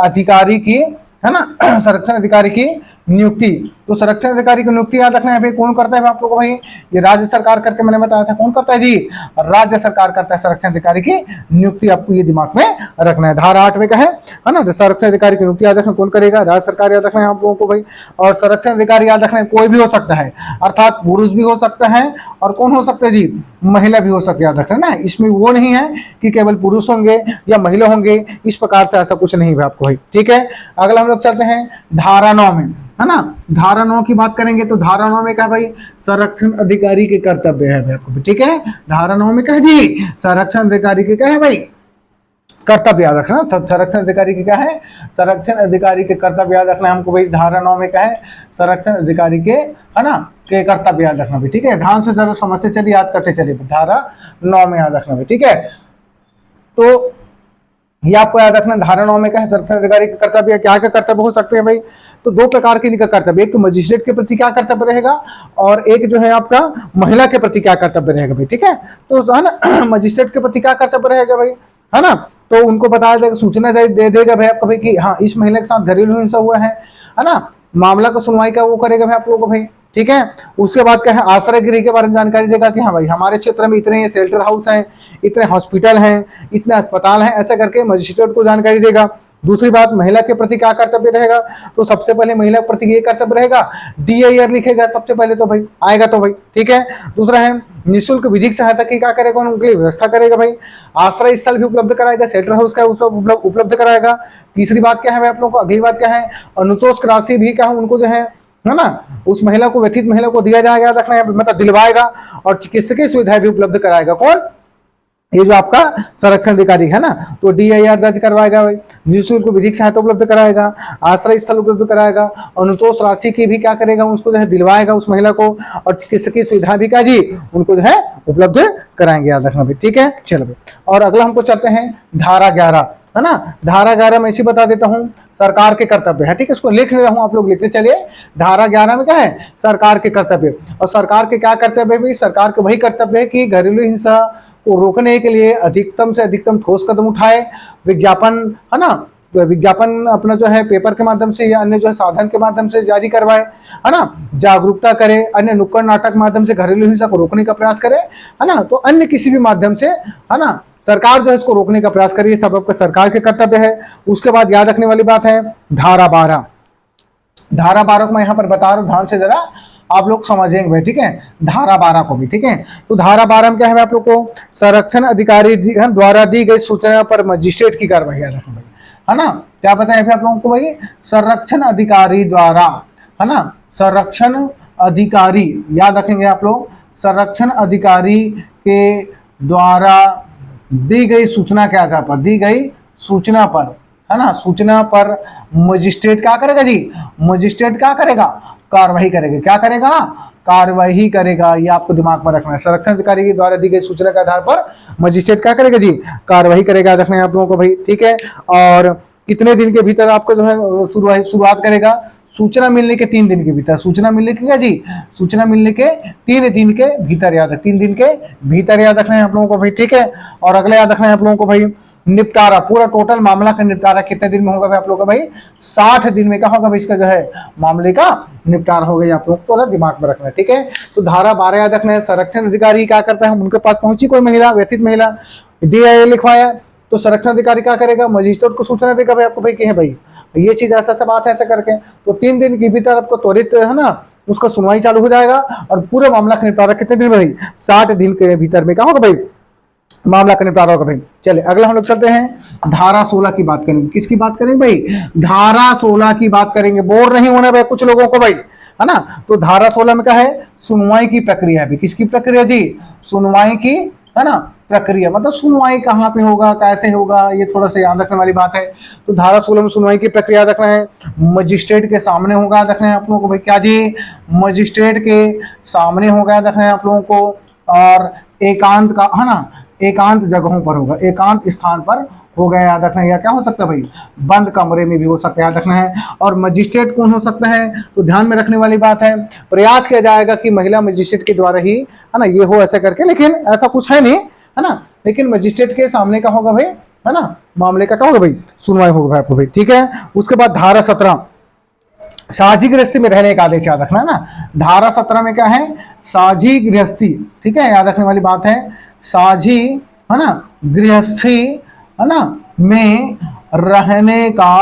अधिकारी की, है ना, संरक्षण अधिकारी की नियुक्ति। तो संरक्षण अधिकारी की नियुक्ति याद रखना है भाई, कौन करता है आप लोगों को भाई, ये राज्य सरकार करके मैंने बताया था, कौन करता है जी, राज्य सरकार करता है संरक्षण अधिकारी की नियुक्ति, आपको ये दिमाग में रखना है। धारा 8 में क्या है ना, तो संरक्षण अधिकारी की नियुक्ति याद रखना कौन करेगा, राज्य सरकार याद रखना है आप लोगों को भाई। और संरक्षण अधिकारी याद रखना है कोई भी हो सकता है, अर्थात पुरुष भी हो सकता है और कौन हो सकता है जी, महिला भी हो सकती है, याद रखना ना, इसमें वो नहीं है कि केवल पुरुष होंगे या महिला होंगे, इस प्रकार से ऐसा कुछ नहीं है आपको भाई, ठीक है। अगला हम लोग चलते हैं धारा 9 में, है ना, धारा 9 की बात करेंगे। तो धारा 9 में क्या भाई, संरक्षण अधिकारी के कर्तव्य है भाई आपको, ठीक है। धारा 9 में क्या है जी, संरक्षण अधिकारी के क्या है भाई, कर्तव्य याद रखना। संरक्षण अधिकारी की क्या है, संरक्षण अधिकारी के कर्तव्य याद रखना हमको भाई। धारा 9 में क्या है, संरक्षण अधिकारी के, है ना, के कर्तव्य याद रखना भाई, ठीक है। ध्यान से जरूर समझते चलिए, याद करते चलिए, धारा 9 में याद रखना भाई, ठीक है। तो ये आपको याद रखना, धारा 9 में क्या है, संरक्षण अधिकारी के कर्तव्य, क्या क्या कर्तव्य हो सकते हैं भाई, तो दो प्रकार के इनका कर्तव्य, एक तो मजिस्ट्रेट के प्रति क्या कर्तव्य रहेगा और एक जो है आपका महिला के प्रति क्या कर्तव्य रहेगा भाई, ठीक है। तो है ना, मजिस्ट्रेट के प्रति क्या कर्तव्य रहेगा भाई, है ना, तो उनको बताया जाएगा, सूचना दे देगा भाई आपको भाई कि हाँ इस महिला के साथ घरेलू हिंसा हुआ है ना, मामला का सुनवाई का वो करेगा भाई आप लोगों को भाई, ठीक है। उसके बाद क्या है, आश्रय गृह के बारे में जानकारी देगा कि हाँ भाई हमारे क्षेत्र में इतने शेल्टर हाउस हैं, इतने हॉस्पिटल हैं, इतने अस्पताल हैं, ऐसा करके मजिस्ट्रेट को जानकारी देगा। दूसरी बात, महिला के प्रति क्या कर्तव्य रहेगा, तो सबसे पहले महिला के प्रति ये कर्तव्य रहेगा, DAR लिखेगा सबसे पहले तो भाई, आएगा तो भाई, ठीक है। दूसरा है निःशुल्क विधिक सहायता की क्या करेगा, उनके लिए व्यवस्था करेगा भाई, आश्रय स्थल भी उपलब्ध कराएगा, शेल्टर हाउस का उपलब्ध कराएगा। तीसरी बात क्या है भाई आप लोगों को, अगली बात क्या है, अनुतोष राशि भी क्या है उनको जो है ना, उस महिला को, व्यथित महिला को दिया जाएगा, रखना है मतलब दिलवाएगा, और चिकित्सकीय सुविधाएं भी उपलब्ध कराएगा कौन, ये जो आपका संरक्षण अधिकारी है ना। तो DIR दर्ज करवाएगा भाई, निःशुल्क विधिक सहायता उपलब्ध कराएगा, आश्रय स्थल उपलब्ध कराएगा, अनुतोष राशि की भी क्या करेगा, उसको जो है दिलवाएगा उस महिला को, और चिकित्सकीय सुविधा भी क्या जी उनको जो है उपलब्ध कराएंगे, याद रखना भाई, ठीक है। चलो भाई, और अगला हमको चलते हैं धारा 11, है ना। धारा 11 में इसी बता देता हूँ, सरकार के कर्तव्य है, ठीक है, इसको लिख रहा हूं, आप लोग लिखते चलिए। धारा 11 में क्या है, सरकार के कर्तव्य, और सरकार के क्या कर्तव्य है, सरकार के वही कर्तव्य है कि घरेलू हिंसा को रोकने के लिए अधिकतम से अधिकतम ठोस कदम उठाए, विज्ञापन, है ना, विज्ञापन अपना जो है पेपर के माध्यम से या अन्य जो है साधन के माध्यम से जारी करवाए, है ना, जागरूकता करे, अन्य नुक्कड़ नाटक माध्यम से घरेलू हिंसा को रोकने का प्रयास करे, है ना, तो अन्य किसी भी माध्यम से, है ना, सरकार जो है इसको रोकने का प्रयास करिए, सब आपका सरकार के कर्तव्य है। उसके बाद याद रखने वाली बात है धारा 12। धारा 12 को मैं यहाँ पर बता रहा हूँ, ध्यान से जरा आप लोग समझेंगे भाई, ठीक है, धारा 12 को भी, ठीक है। तो धारा 12 में क्या है आप लोग को, संरक्षण अधिकारी द्वारा दी गई सूचना पर मजिस्ट्रेट की कार्रवाई याद रखें भाई, है ना। क्या बताएं फिर आप लोगों को भाई, संरक्षण अधिकारी द्वारा, है ना, संरक्षण अधिकारी याद रखेंगे आप लोग, संरक्षण अधिकारी के द्वारा दी गई सूचना के आधार पर, दी गई सूचना पर, है ना, सूचना पर मजिस्ट्रेट क्या करेगा जी, मजिस्ट्रेट क्या करेगा, कार्रवाई करेगा। क्या करेगा, कार्रवाई करेगा। ये आपको दिमाग में रखना है, संरक्षण अधिकारी के द्वारा दी गई सूचना के आधार पर मजिस्ट्रेट क्या करेगा जी, कार्रवाई करेगा, रखना है आप लोगों को भाई, ठीक है। और कितने दिन के भीतर आपको जो है शुरुआत करेगा, सूचना मिलने के 3 दिन के भीतर, सूचना मिलने के क्या जी, सूचना मिलने के 3 दिन के भीतर, याद रख 3 दिन के भीतर याद रखना है आप लोगों को भाई, ठीक है। और अगला याद रखना है आप लोगों को भाई, निपटारा, पूरा टोटल मामला का निपटारा कितने दिन में होगा भाई आप लोगों का भाई, 60 दिन में क्या होगा भाई, इसका जो है मामले का निपटारा हो गया। आप लोग को दिमाग में रखना है, ठीक है। तो धारा 12 याद रखना है। संरक्षण अधिकारी क्या करता है, उनके पास पहुंची कोई महिला, व्यथित महिला, DIA लिखवाया, तो संरक्षण अधिकारी क्या करेगा, मजिस्ट्रेट को सूचना देगा भाई आपको भाई कि है भाई ये चीज ऐसा ऐसा बात है ऐसा करके, तो 3 दिन के भीतर आपको त्वरित, है ना, उसका सुनवाई चालू हो जाएगा और पूरे मामला का निपटारा कितने दिन में भाई, 60 दिन के भीतर में क्या होगा भाई, मामला का निपटारा होगा भाई। चले अगला हम लोग चलते हैं, धारा 16 की बात करेंगे। किसकी बात करेंगे भाई, धारा 16 की बात करेंगे। बोर नहीं होना भाई कुछ लोगों को भाई, है ना। तो धारा 16 में क्या है, सुनवाई की प्रक्रिया है। किसकी प्रक्रिया जी, सुनवाई की, है ना, प्रक्रिया, मतलब सुनवाई कहाँ पे होगा, कैसे होगा, ये थोड़ा सा याद रखने वाली बात है। तो धारा 16 में सुनवाई की प्रक्रिया रखना है, मजिस्ट्रेट के सामने होगा, रखना है आप लोगों को भाई, क्या जी, मजिस्ट्रेट के सामने होगा, रखना है आप लोगों को। और एकांत का, है ना, एकांत जगहों पर होगा, एकांत स्थान पर होगा, याद रखना है। या क्या हो सकता है भाई, बंद कमरे में भी हो सकता है, याद रखना है। और मजिस्ट्रेट कौन हो सकता है, तो ध्यान में रखने वाली बात है, प्रयास किया जाएगा कि महिला मजिस्ट्रेट के द्वारा ही, है ना, ये हो ऐसा करके, लेकिन ऐसा कुछ है नहीं, है ना। लेकिन मजिस्ट्रेट के सामने का होगा भाई, है ना, मामले का क्या होगा भाई, सुनवाई होगा भाई आपको भाई, ठीक है। उसके बाद धारा 17, साझी गृहस्थी में रहने का आदेश याद रखना है ना। धारा 17 में क्या है, साझी गृहस्थी, ठीक है, याद रखने वाली बात है, साझी, है ना, गृहस्थी, है ना, में रहने का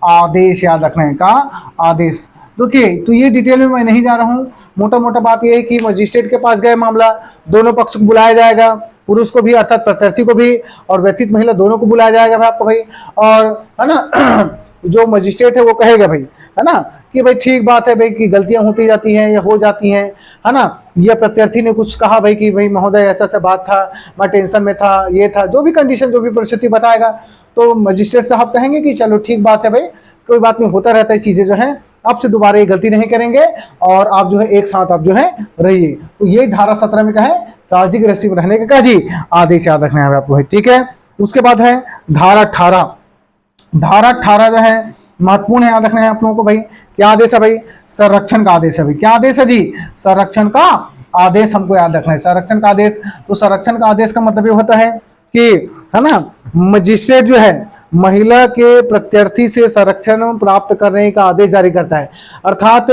आदेश याद रखने का आदेश। देखिए, तो ये डिटेल में मैं नहीं जा रहा हूँ, मोटा मोटा बात ये है कि मजिस्ट्रेट के पास गए मामला, दोनों पक्ष को बुलाया जाएगा, पुरुष को भी अर्थात प्रत्याशी को भी और व्यथित महिला दोनों को बुलाया जाएगा भाई आपको भाई। और है ना जो मजिस्ट्रेट है वो कहेगा भाई, है ना, कि भाई ठीक बात है भाई कि गलतियां होती जाती हैं या हो जाती हैं, है ना। ये प्रत्यार्थी ने कुछ कहा भाई कि भाई महोदय ऐसा ऐसा बात था, मैं टेंशन में था, ये था, जो भी कंडीशन, जो भी परिस्थिति बताएगा, तो मजिस्ट्रेट साहब कहेंगे कि चलो ठीक बात है भाई, कोई बात नहीं, होता रहता है चीजें जो है, आपसे दोबारा ये गलती नहीं करेंगे और आप जो है एक साथ आप जो है रहिए। तो ये धारा 17 में क्या है, सामाजिक दृष्टि में रहने का क्या जी, आदेश याद रखना है आपको भाई, ठीक है। उसके बाद है धारा 18। धारा 18 जो है महत्वपूर्ण है, याद रखना है आप लोगों को भाई। क्या आदेश है भाई, संरक्षण का आदेश है भाई। क्या आदेश है जी, संरक्षण का आदेश हमको याद रखना है, संरक्षण का आदेश। तो संरक्षण का आदेश का मतलब ये होता है कि, है ना, मजिस्ट्रेट जो है महिला के प्रत्यार्थी से संरक्षण प्राप्त करने का आदेश जारी करता है, अर्थात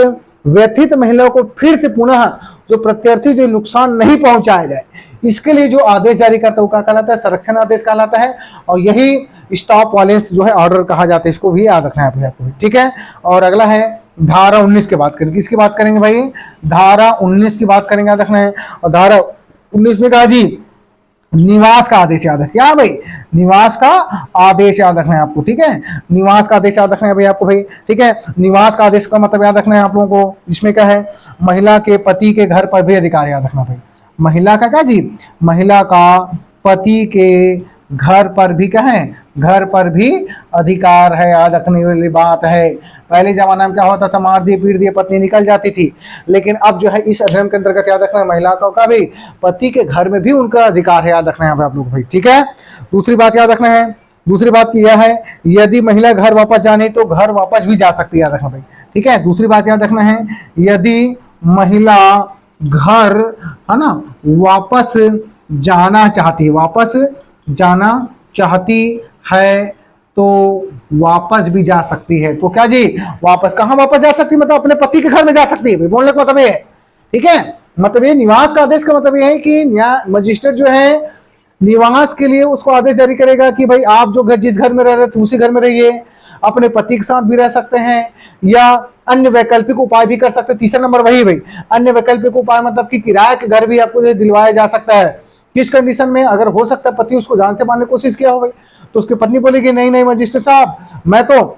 व्यथित महिला को फिर से पुनः जो प्रत्यार्थी जो नुकसान नहीं पहुंचाया जाए, इसके लिए जो आदेश जारी करता है वो क्या कहलाता है, संरक्षण आदेश कहलाता है। और यही स्टॉप वायलेंस जो है ऑर्डर कहा जाता है, इसको भी याद रखना है आपको, ठीक है। और अगला है धारा 19 की बात करेंगे। किसकी बात करेंगे भाई, धारा 19 की बात करेंगे, याद रखना है। और धारा 19 में कहा जी, निवास का आदेश याद है। क्या भाई, निवास का आदेश याद रखना है आपको, ठीक है। निवास का आदेश याद रखना है भाई आपको भाई, ठीक है। निवास का आदेश का मतलब याद रखना है आप लोगों को, इसमें क्या है, महिला के पति के घर पर भी अधिकार याद रखना भाई। महिला का क्या जी, महिला का पति के घर पर भी क्या है, घर पर भी अधिकार है, याद रखने वाली बात है। पहले जमाना में क्या होता था, मार दिए पीट दिए पत्नी निकल जाती थी, लेकिन अब जो है इस अधिनियम के अंतर्गत याद रखना है, महिला का भी पति के घर में भी उनका अधिकार है, याद रखना है आप लोग भाई, ठीक है। दूसरी बात याद रखना है, दूसरी बात यह है, यदि महिला घर वापस जाने तो घर वापस भी जा सकती है, याद रखना भाई, ठीक है। दूसरी बात याद रखना है, यदि महिला घर, है ना, वापस जाना चाहती है, वापस जाना चाहती है तो वापस भी जा सकती है। तो क्या जी, वापस कहां वापस जा सकती है, मतलब अपने पति के घर में जा सकती है। बोलने का मतलब ये है, ठीक है। मतलब ये निवास का आदेश का मतलब ये है कि मजिस्ट्रेट जो है निवास के लिए उसको आदेश जारी करेगा कि भाई आप जो घर, जिस घर में रह रहे थे उसी घर में रहिए, अपने पति के साथ भी रह सकते हैं, या अन्य वैकल्पिक उपाय भी कर सकते हैं। तीसरा नंबर वही भाई, अन्य वैकल्पिक उपाय मतलब कि किराए के घर भी आपको दिलवाया जा सकता है। किस कंडीशन में, अगर हो सकता है पति उसको जान से मारने की कोशिश किया हो भाई, तो उसकी पत्नी बोलेगी नहीं नहीं मजिस्ट्रेट साहब, मैं तो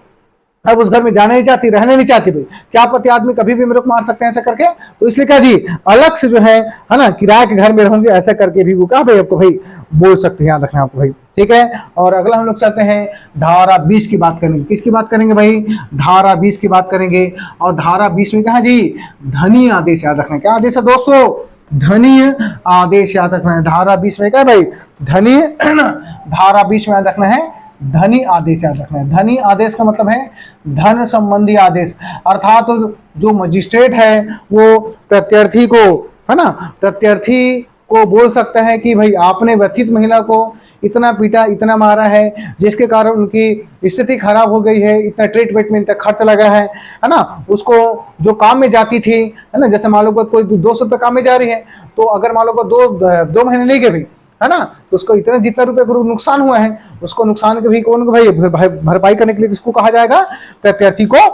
अब उस घर में जाना नहीं चाहती, रहना नहीं चाहती भाई, क्या पति आदमी कभी भी मेरे को मार सकते हैं ऐसा करके। तो इसलिए क्या जी, अलग से जो है ना, किराए के घर में रहूंगी ऐसा करके भी वो क्या भाई आपको भाई बोल सकते हैं, याद रखना आपको भाई, ठीक है। और अगला हम लोग चलते हैं धारा 20 की बात करेंगे। किसकी बात करेंगे भाई, धारा 20 की बात करेंगे। और धारा 20 में क्या जी, धनी आदेश याद रखना। क्या आदेश है दोस्तों, धनीय आदेश याद रखना है। धारा 20 में क्या भाई, धनीय धारा 20 में याद रखना है, धनी आदेश याद रखना है। धनी आदेश का मतलब है धन संबंधी आदेश, अर्थात तो जो मजिस्ट्रेट है वो प्रत्यर्थी को, है ना, प्रत्यर्थी को बोल सकता है कि भाई आपने व्यथित महिला को इतना पीटा, इतना मारा है, जिसके कारण उनकी स्थिति खराब हो गई है, इतना ट्रीटमेंट में इतना खर्च लगा है ना। उसको जो काम में जाती थी, है ना, जैसे मान लो कोई 200 रुपये काम में जा रही है, तो अगर मान लो दो महीने नहीं गए भाई, है ना, तो उसको इतना जितना रुपए को नुकसान हुआ है, उसको नुकसान के भी कौन भाई भरपाई करने के लिए किसको कहा जाएगा, प्रत्यर्थी को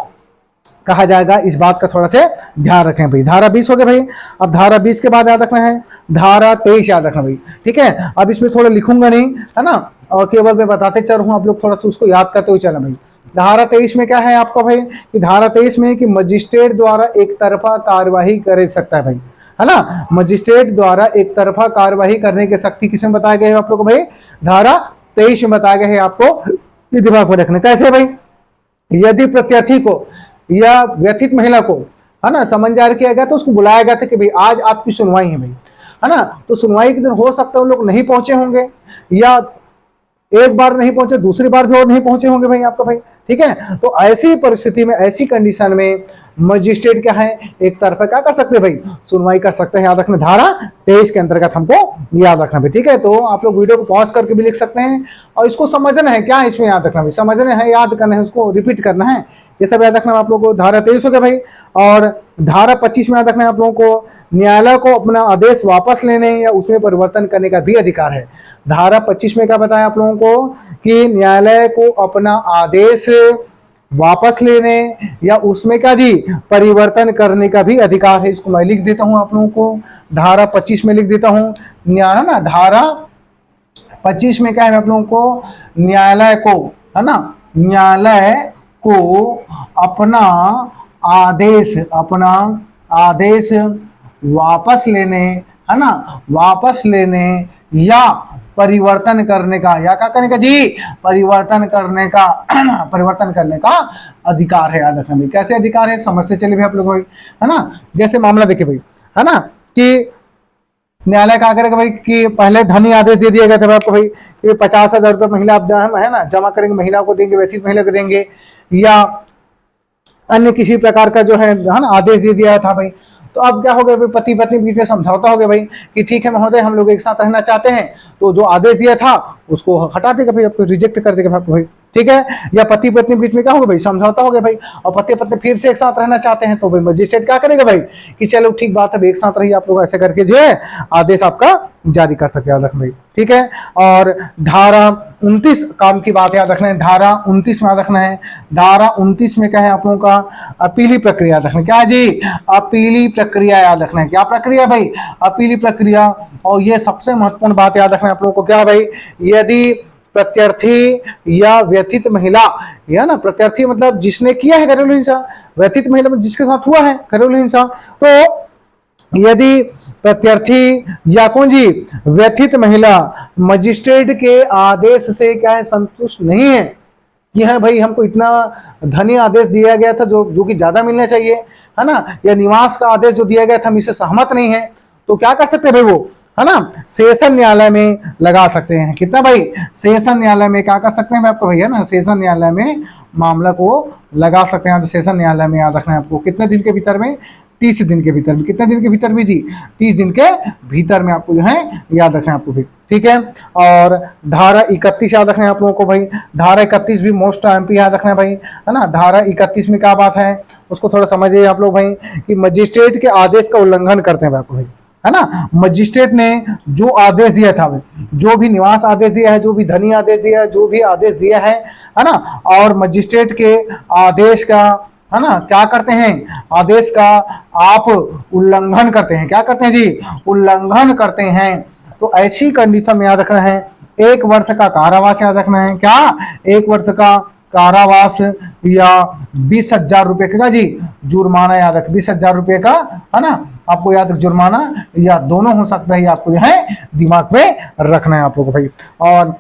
कहा जाएगा। इस बात का थोड़ा से ध्यान रखें भाई। धारा 20 हो गया भाई। अब धारा 20 के बाद याद रखना है धारा 23 याद रखना भाई, ठीक है। अब इसमें थोड़ा लिखूंगा नहीं, है ना, और केवल मैं बताते चल रहा हूं, आप लोग थोड़ा सा उसको याद करते हुए चला भाई। धारा 23 में क्या है आपका भाई, कि धारा 23 में कि मजिस्ट्रेट द्वारा एक तरफा कार्यवाही कर सकता है भाई, है ना। मजिस्ट्रेट द्वारा एक तरफा कार्यवाही करने के शक्ति किसमें बताए गए हैं आप लोग को भाई, धारा 23 में बताया गया है आपको, ये दिमाग में रखना। कैसे भाई, यदि प्रत्यर्थी को या व्यथित महिला को, है ना, समन जारी किया गया तो उसको बुलाया गया था कि भाई आज आपकी सुनवाई है भाई, है ना। तो सुनवाई के दिन हो सकता है उन लोग नहीं पहुंचे होंगे, या एक बार नहीं पहुंचे, दूसरी बार भी और नहीं पहुंचे होंगे भाई आपका भाई, ठीक है। तो ऐसी परिस्थिति में, ऐसी कंडीशन में मजिस्ट्रेट क्या है, एक तरफा क्या कर सकते हैं भाई, सुनवाई कर सकते हैं। याद रखना धारा 23 के अंतर्गत हमको याद रखना भाई, ठीक है। तो आप लोग वीडियो को पॉज करके भी लिख सकते हैं, और इसको समझना है क्या, इसमें याद रखना भाई, समझना है, याद करना है, उसको रिपीट करना है, ये सब याद रखना आप लोगों को। धारा 23 हो गया भाई। और धारा 25 में याद रखना है आप लोगों को, न्यायालय को अपना आदेश वापस लेने या उसमें परिवर्तन करने का भी अधिकार है। धारा 25 में क्या बताया आप लोगों को, कि न्यायालय को अपना आदेश वापस लेने या उसमें क्या जी, परिवर्तन करने का भी अधिकार है। इसको मैं लिख देता हूं आप लोगों को, धारा 25 में लिख देता हूं, न्याय ना, धारा 25 में क्या है आप लोगों को, न्यायालय को, है ना, न्यायालय को अपना आदेश वापस लेने, है ना, वापस लेने या परिवर्तन करने का, या क्या करने का जी, परिवर्तन करने का अधिकार है। याद रखना भाई, कैसे अधिकार है समझते चलिए भाई आप लोग भाई, है ना। जैसे मामला देखिए भाई, है ना, कि न्यायालय क्या करेगा भाई, कि पहले धनी आदेश दे दिया गया था आपको भाई कि 50,000 रुपये महिला आप है ना जमा करेंगे, महिला को देंगे, व्यथित महिला को देंगे, या अन्य किसी प्रकार का जो है ना आदेश दे दिया था भाई। तो अब क्या हो गया भाई, पति पत्नी बीच में समझौता हो गया भाई कि ठीक है महोदय हम लोग एक साथ रहना चाहते हैं, तो जो आदेश दिया था उसको हटा देगा भाई, आपको रिजेक्ट कर देगा भाई, ठीक है। या पति पत्नी बीच में क्या होगा भाई, समझौता हो गया भाई, और पति पत्नी फिर से एक साथ रहना चाहते हैं, तो भाई मजिस्ट्रेट क्या करेगा भाई, कि चलो ठीक बात है एक साथ रहिए आप लोग, ऐसे करके जो है आदेश आपका जारी कर सकते हैं, याद रखना भाई, ठीक है। और धारा 29 काम की बात याद रखना है, धारा 29 में याद रखना है, धारा 29 में क्या है आप लोगों का, अपीली प्रक्रिया याद रखना। क्या जी, अपीली प्रक्रिया याद रखना है। क्या प्रक्रिया भाई, अपीली प्रक्रिया। और ये सबसे महत्वपूर्ण बात याद रखना है आप लोगों को, क्या भाई, यदि प्रत्यर्थी या व्यथित महिला, या ना, प्रत्यर्थी मतलब जिसने किया है घरेलू हिंसा, व्यथित महिला मतलब जिसके साथ हुआ है घरेलू हिंसा, तो यदि प्रत्यर्थी या कौन जी, व्यथित महिला मजिस्ट्रेट के आदेश से क्या है, संतुष्ट नहीं है, कि हाँ भाई हमको इतना धनी आदेश दिया गया था जो कि ज्यादा मिलना चाहिए, है ना, या निवास का आदेश जो दिया गया था हम इससे सहमत नहीं है, तो क्या कर सकते हैं भाई वो, है ना, सेशन न्यायालय में लगा सकते हैं। कितना भाई, सेशन न्यायालय में क्या कर सकते हैं भाई आपको भैया ना, सेशन न्यायालय में मामला को लगा सकते हैं। तो सेशन न्यायालय में याद रखना है आपको, कितने दिन के भीतर में, 30 दिन के भीतर में। कितने दिन के भीतर में जी, 30 दिन के भीतर में आपको जो है याद रखना है आपको भी। ठीक है। और धारा 31 याद रखना है आप लोगों को भाई, धारा 31 भी मोस्ट एमपी याद रखना है भाई, है ना। धारा 31 में क्या बात है उसको थोड़ा समझिए आप लोग भाई, कि मजिस्ट्रेट के आदेश का उल्लंघन करते हैं आपको भाई, है ना। मजिस्ट्रेट ने जो आदेश दिया था भाई, जो भी निवास आदेश दिया है, जो भी धनी आदेश दिया है, जो भी आदेश दिया है ना, और मजिस्ट्रेट के आदेश का, है ना, क्या करते हैं, आदेश का आप उल्लंघन करते हैं, क्या करते हैं जी, उल्लंघन करते हैं, तो ऐसी कंडीशन में याद रखना है 1 वर्ष का कारावास याद रखना है, क्या 1 वर्ष का कारावास या 20,000 रुपए का जी जुर्माना याद रख, 20,000 रुपए का, है ना, आपको याद रख, जुर्माना या दोनों हो सकता है, ये आपको जो है दिमाग में रखना है आप लोगों को भाई। और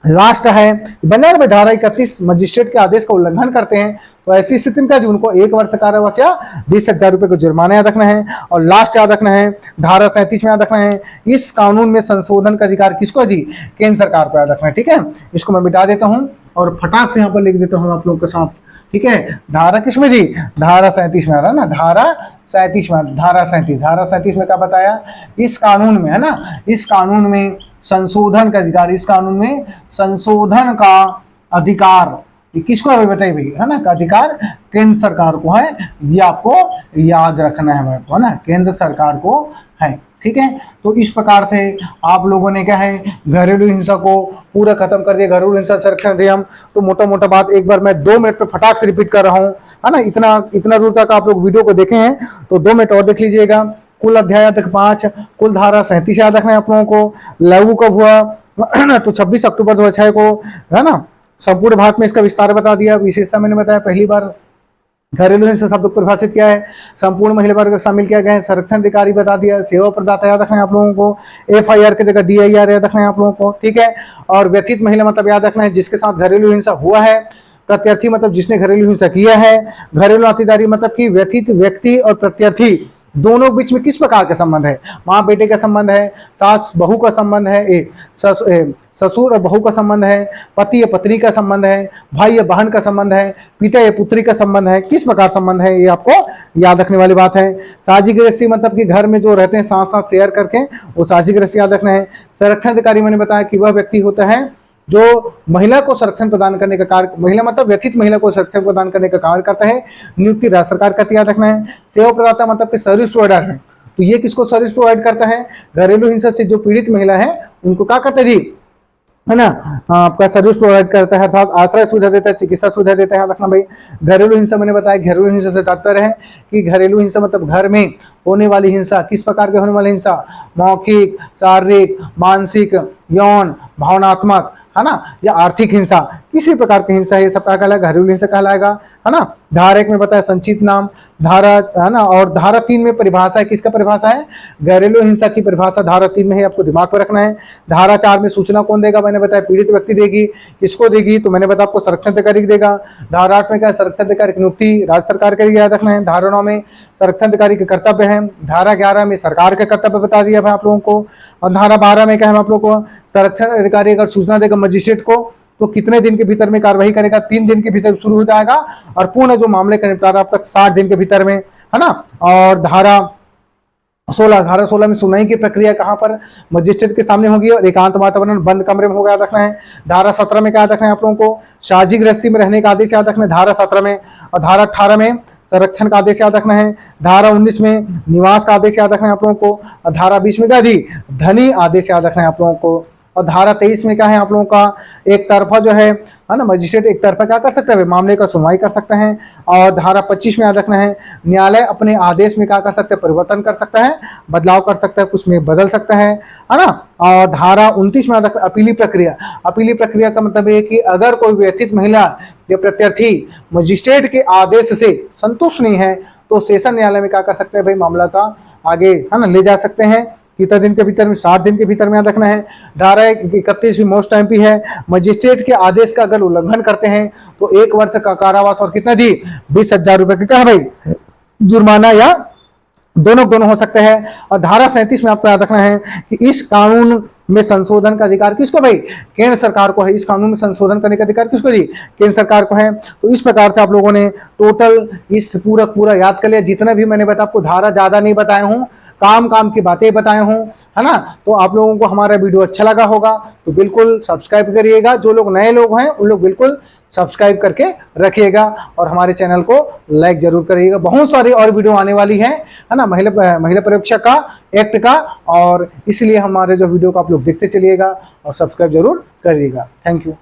लास्ट है बंगाल में धारा 31 मजिस्ट्रेट के आदेश का उल्लंघन करते हैं तो ऐसी स्थिति में क्या जी उनको 1 वर्ष कारावास या 20,000 रुपए को जुर्माना याद रखना है। और लास्ट याद रखना है धारा 37 में याद रखना है इस कानून में संशोधन का अधिकार किसको जी, केंद्र सरकार को याद रखना है। ठीक है, इसको मैं मिटा देता हूं और फटाक से यहाँ पर लिख देता हूं आप लोगों के साथ। ठीक है, धारा किसमें जी, धारा 37 में आ रहा है ना, धारा 37 में, धारा 37 में क्या बताया, इस कानून में, है ना, इस कानून में संशोधन का अधिकार, इस कानून में संशोधन का अधिकार ये किसको है बताइए भाई, है ना, का अधिकार केंद्र सरकार को है, ये आपको याद रखना है भाई, है ना, केंद्र सरकार को है। ठीक है, तो इस प्रकार से आप लोगों ने क्या है घरेलू हिंसा को पूरा खत्म कर दिया, घरेलू हिंसा संरक्षण अधिनियम। तो मोटा मोटा बात एक बार मैं 2 मिनट पे फटाक से रिपीट कर रहा हूँ, है ना, इतना दूर तक आप लोग वीडियो को देखे हैं तो 2 मिनट और देख लीजिएगा। कुल अध्याय तक 5, कुल धारा 37 याद रखना है आप लोगों को, लागू कब हुआ तो 26 अक्टूबर 2006 को, है ना, संपूर्ण भारत में इसका विस्तार बता दिया। विशेषता मैंने बताया पहली बार घरेलू हिंसा शब्द को परिभाषित किया है, संपूर्ण महिला वर्ग शामिल किया गया है, संरक्षण अधिकारी बता दिया, सेवा प्रदाता याद रखना है आप लोगों को, FIR की जगह DIR याद रखना है आप लोगों को। ठीक है, और व्यथित महिला मतलब याद रखना है जिसके साथ घरेलू हिंसा हुआ है, प्रत्यर्थी मतलब जिसने घरेलू हिंसा किया है, घरेलू नातेदारी मतलब कि व्यथित व्यक्ति और प्रत्यर्थी दोनों के बीच में किस प्रकार का संबंध है, माँ बेटे का संबंध है, सास बहू का संबंध है, ससुर और बहू का संबंध है, पति या पत्नी का संबंध है, भाई या बहन का संबंध है, पिता या पुत्री का संबंध है, किस प्रकार संबंध है ये आपको याद रखने वाली बात है। साझी गृहस्थी मतलब कि घर में जो रहते हैं साथ साथ शेयर करके, वो साझी गृहस्थी याद रखना है। संरक्षण अधिकारी मैंने बताया कि वह व्यक्ति होता है जो महिला को संरक्षण प्रदान करने का कार्य, महिला मतलब व्यथित महिला को संरक्षण प्रदान करने का कार्य करता है, नियुक्ति राज्य सरकार का याद रखना है। सेवा प्रदाता मतलब कि सर्विस प्रोवाइडर है, तो ये किसको सर्विस प्रोवाइड करता है, घरेलू हिंसा से जो पीड़ित महिला है उनको क्या करता है जी, है ना, आपका सर्विस प्रोवाइड करता है, अर्थात आश्रय सुविधा देता है, चिकित्सा सुविधा देता है, रखना भाई। घरेलू हिंसा मैंने बताया, घरेलू हिंसा से तात्पर्य है कि घरेलू हिंसा मतलब घर में होने वाली हिंसा, किस प्रकार के होने वाली हिंसा, मौखिक, शारीरिक, मानसिक, यौन, भावनात्मक, है ना, या आर्थिक हिंसा, किसी प्रकार की हिंसा ये सब क्या कहलाएगा, घरेलू हिंसा कहलाएगा, है ना। धारा 1 में बताया संचित नाम, धारा, है ना, और धारा 3 में परिभाषा है, किसका परिभाषा है, घरेलू हिंसा की परिभाषा धारा 3 में है, आपको दिमाग पर रखना है। धारा 4 में सूचना कौन देगा, मैंने बताया पीड़ित व्यक्ति देगी, किसको देगी, तो मैंने बताया आपको संरक्षण अधिकारी देगा। धारा 8 में क्या है, संरक्षण अधिकारी की नियुक्ति राज्य सरकार करेगी, याद रखना है। धारा 9 में संरक्षण अधिकारी के कर्तव्य है, धारा 11 में सरकार के कर्तव्य बता दिया है आप लोगों को, और धारा 12 में क्या है आप लोगों को, संरक्षण अधिकारी अगर सूचना देगा मजिस्ट्रेट को तो कितने दिन के भीतर में कार्रवाई करेगा, 3 दिन के भीतर शुरू हो जाएगा, और पूर्ण जो मामले का निपटारा आपका 60 दिन के भीतर में, है ना। और धारा 16 में सुनवाई की प्रक्रिया कहां पर, मजिस्ट्रेट के सामने होगी और एकांत वातावरण बंद कमरे में होगा, याद रखना है। धारा 17 में क्या याद रखना है आप लोगों को, साझी गृहस्थी में रहने का आदेश याद रखना है धारा 17 में, और धारा 18 में संरक्षण का आदेश याद रखना है। धारा 19 में निवास का आदेश याद रखना है आप लोगों को, और धारा 20 में क्या दी, धनी आदेश याद रखना है आप लोगों को। और धारा 23 में क्या है आप लोगों का, एक तरफा जो है ना, मजिस्ट्रेट एक तरफा क्या कर सकता है, मामले का सुनवाई कर सकते हैं। और धारा 25 में याद रखना है न्यायालय अपने आदेश में क्या कर सकता है, परिवर्तन कर सकता है, बदलाव कर सकता है, कुछ में बदल सकता है ना। और धारा 29 में याद रखना अपीली प्रक्रिया, अपीली प्रक्रिया का मतलब है कि अगर कोई व्यथित महिला या प्रत्यर्थी मजिस्ट्रेट के आदेश से संतुष्ट नहीं है तो सेशन न्यायालय में क्या कर सकते हैं भाई, मामला का आगे, है ना, ले जा सकते हैं। कितना दिन के भीतर में, 60 दिन के भीतर में याद रखना है। धारा 31 भी मोस्ट टाइम है, मजिस्ट्रेट के आदेश का अगर उल्लंघन करते हैं तो 1 वर्ष का कारावास और कितना दी, 20,000 रुपए का क्या भाई जुर्माना, या दोनों हो सकते हैं। और धारा 37 में आपको याद रखना है कि इस कानून में संशोधन का अधिकार किसको भाई, केंद्र सरकार को है। इस कानून में संशोधन करने का अधिकार किसको जी, केंद्र सरकार को है। तो इस प्रकार से आप लोगों ने टोटल इस पूरा याद कर लिया, जितना भी मैंने बताया आपको धारा ज्यादा नहीं बताया हूँ, काम काम की बातें बताए हों, है ना। तो आप लोगों को हमारा वीडियो अच्छा लगा होगा तो बिल्कुल सब्सक्राइब करिएगा। जो लोग नए लोग हैं उन लोग बिल्कुल सब्सक्राइब करके रखिएगा और हमारे चैनल को लाइक जरूर करिएगा। बहुत सारी और वीडियो आने वाली है ना, महिला पर्यवेक्षक का एक्ट का, और इसलिए हमारे जो वीडियो को आप लोग देखते चलिएगा और सब्सक्राइब जरूर करिएगा। Thank you.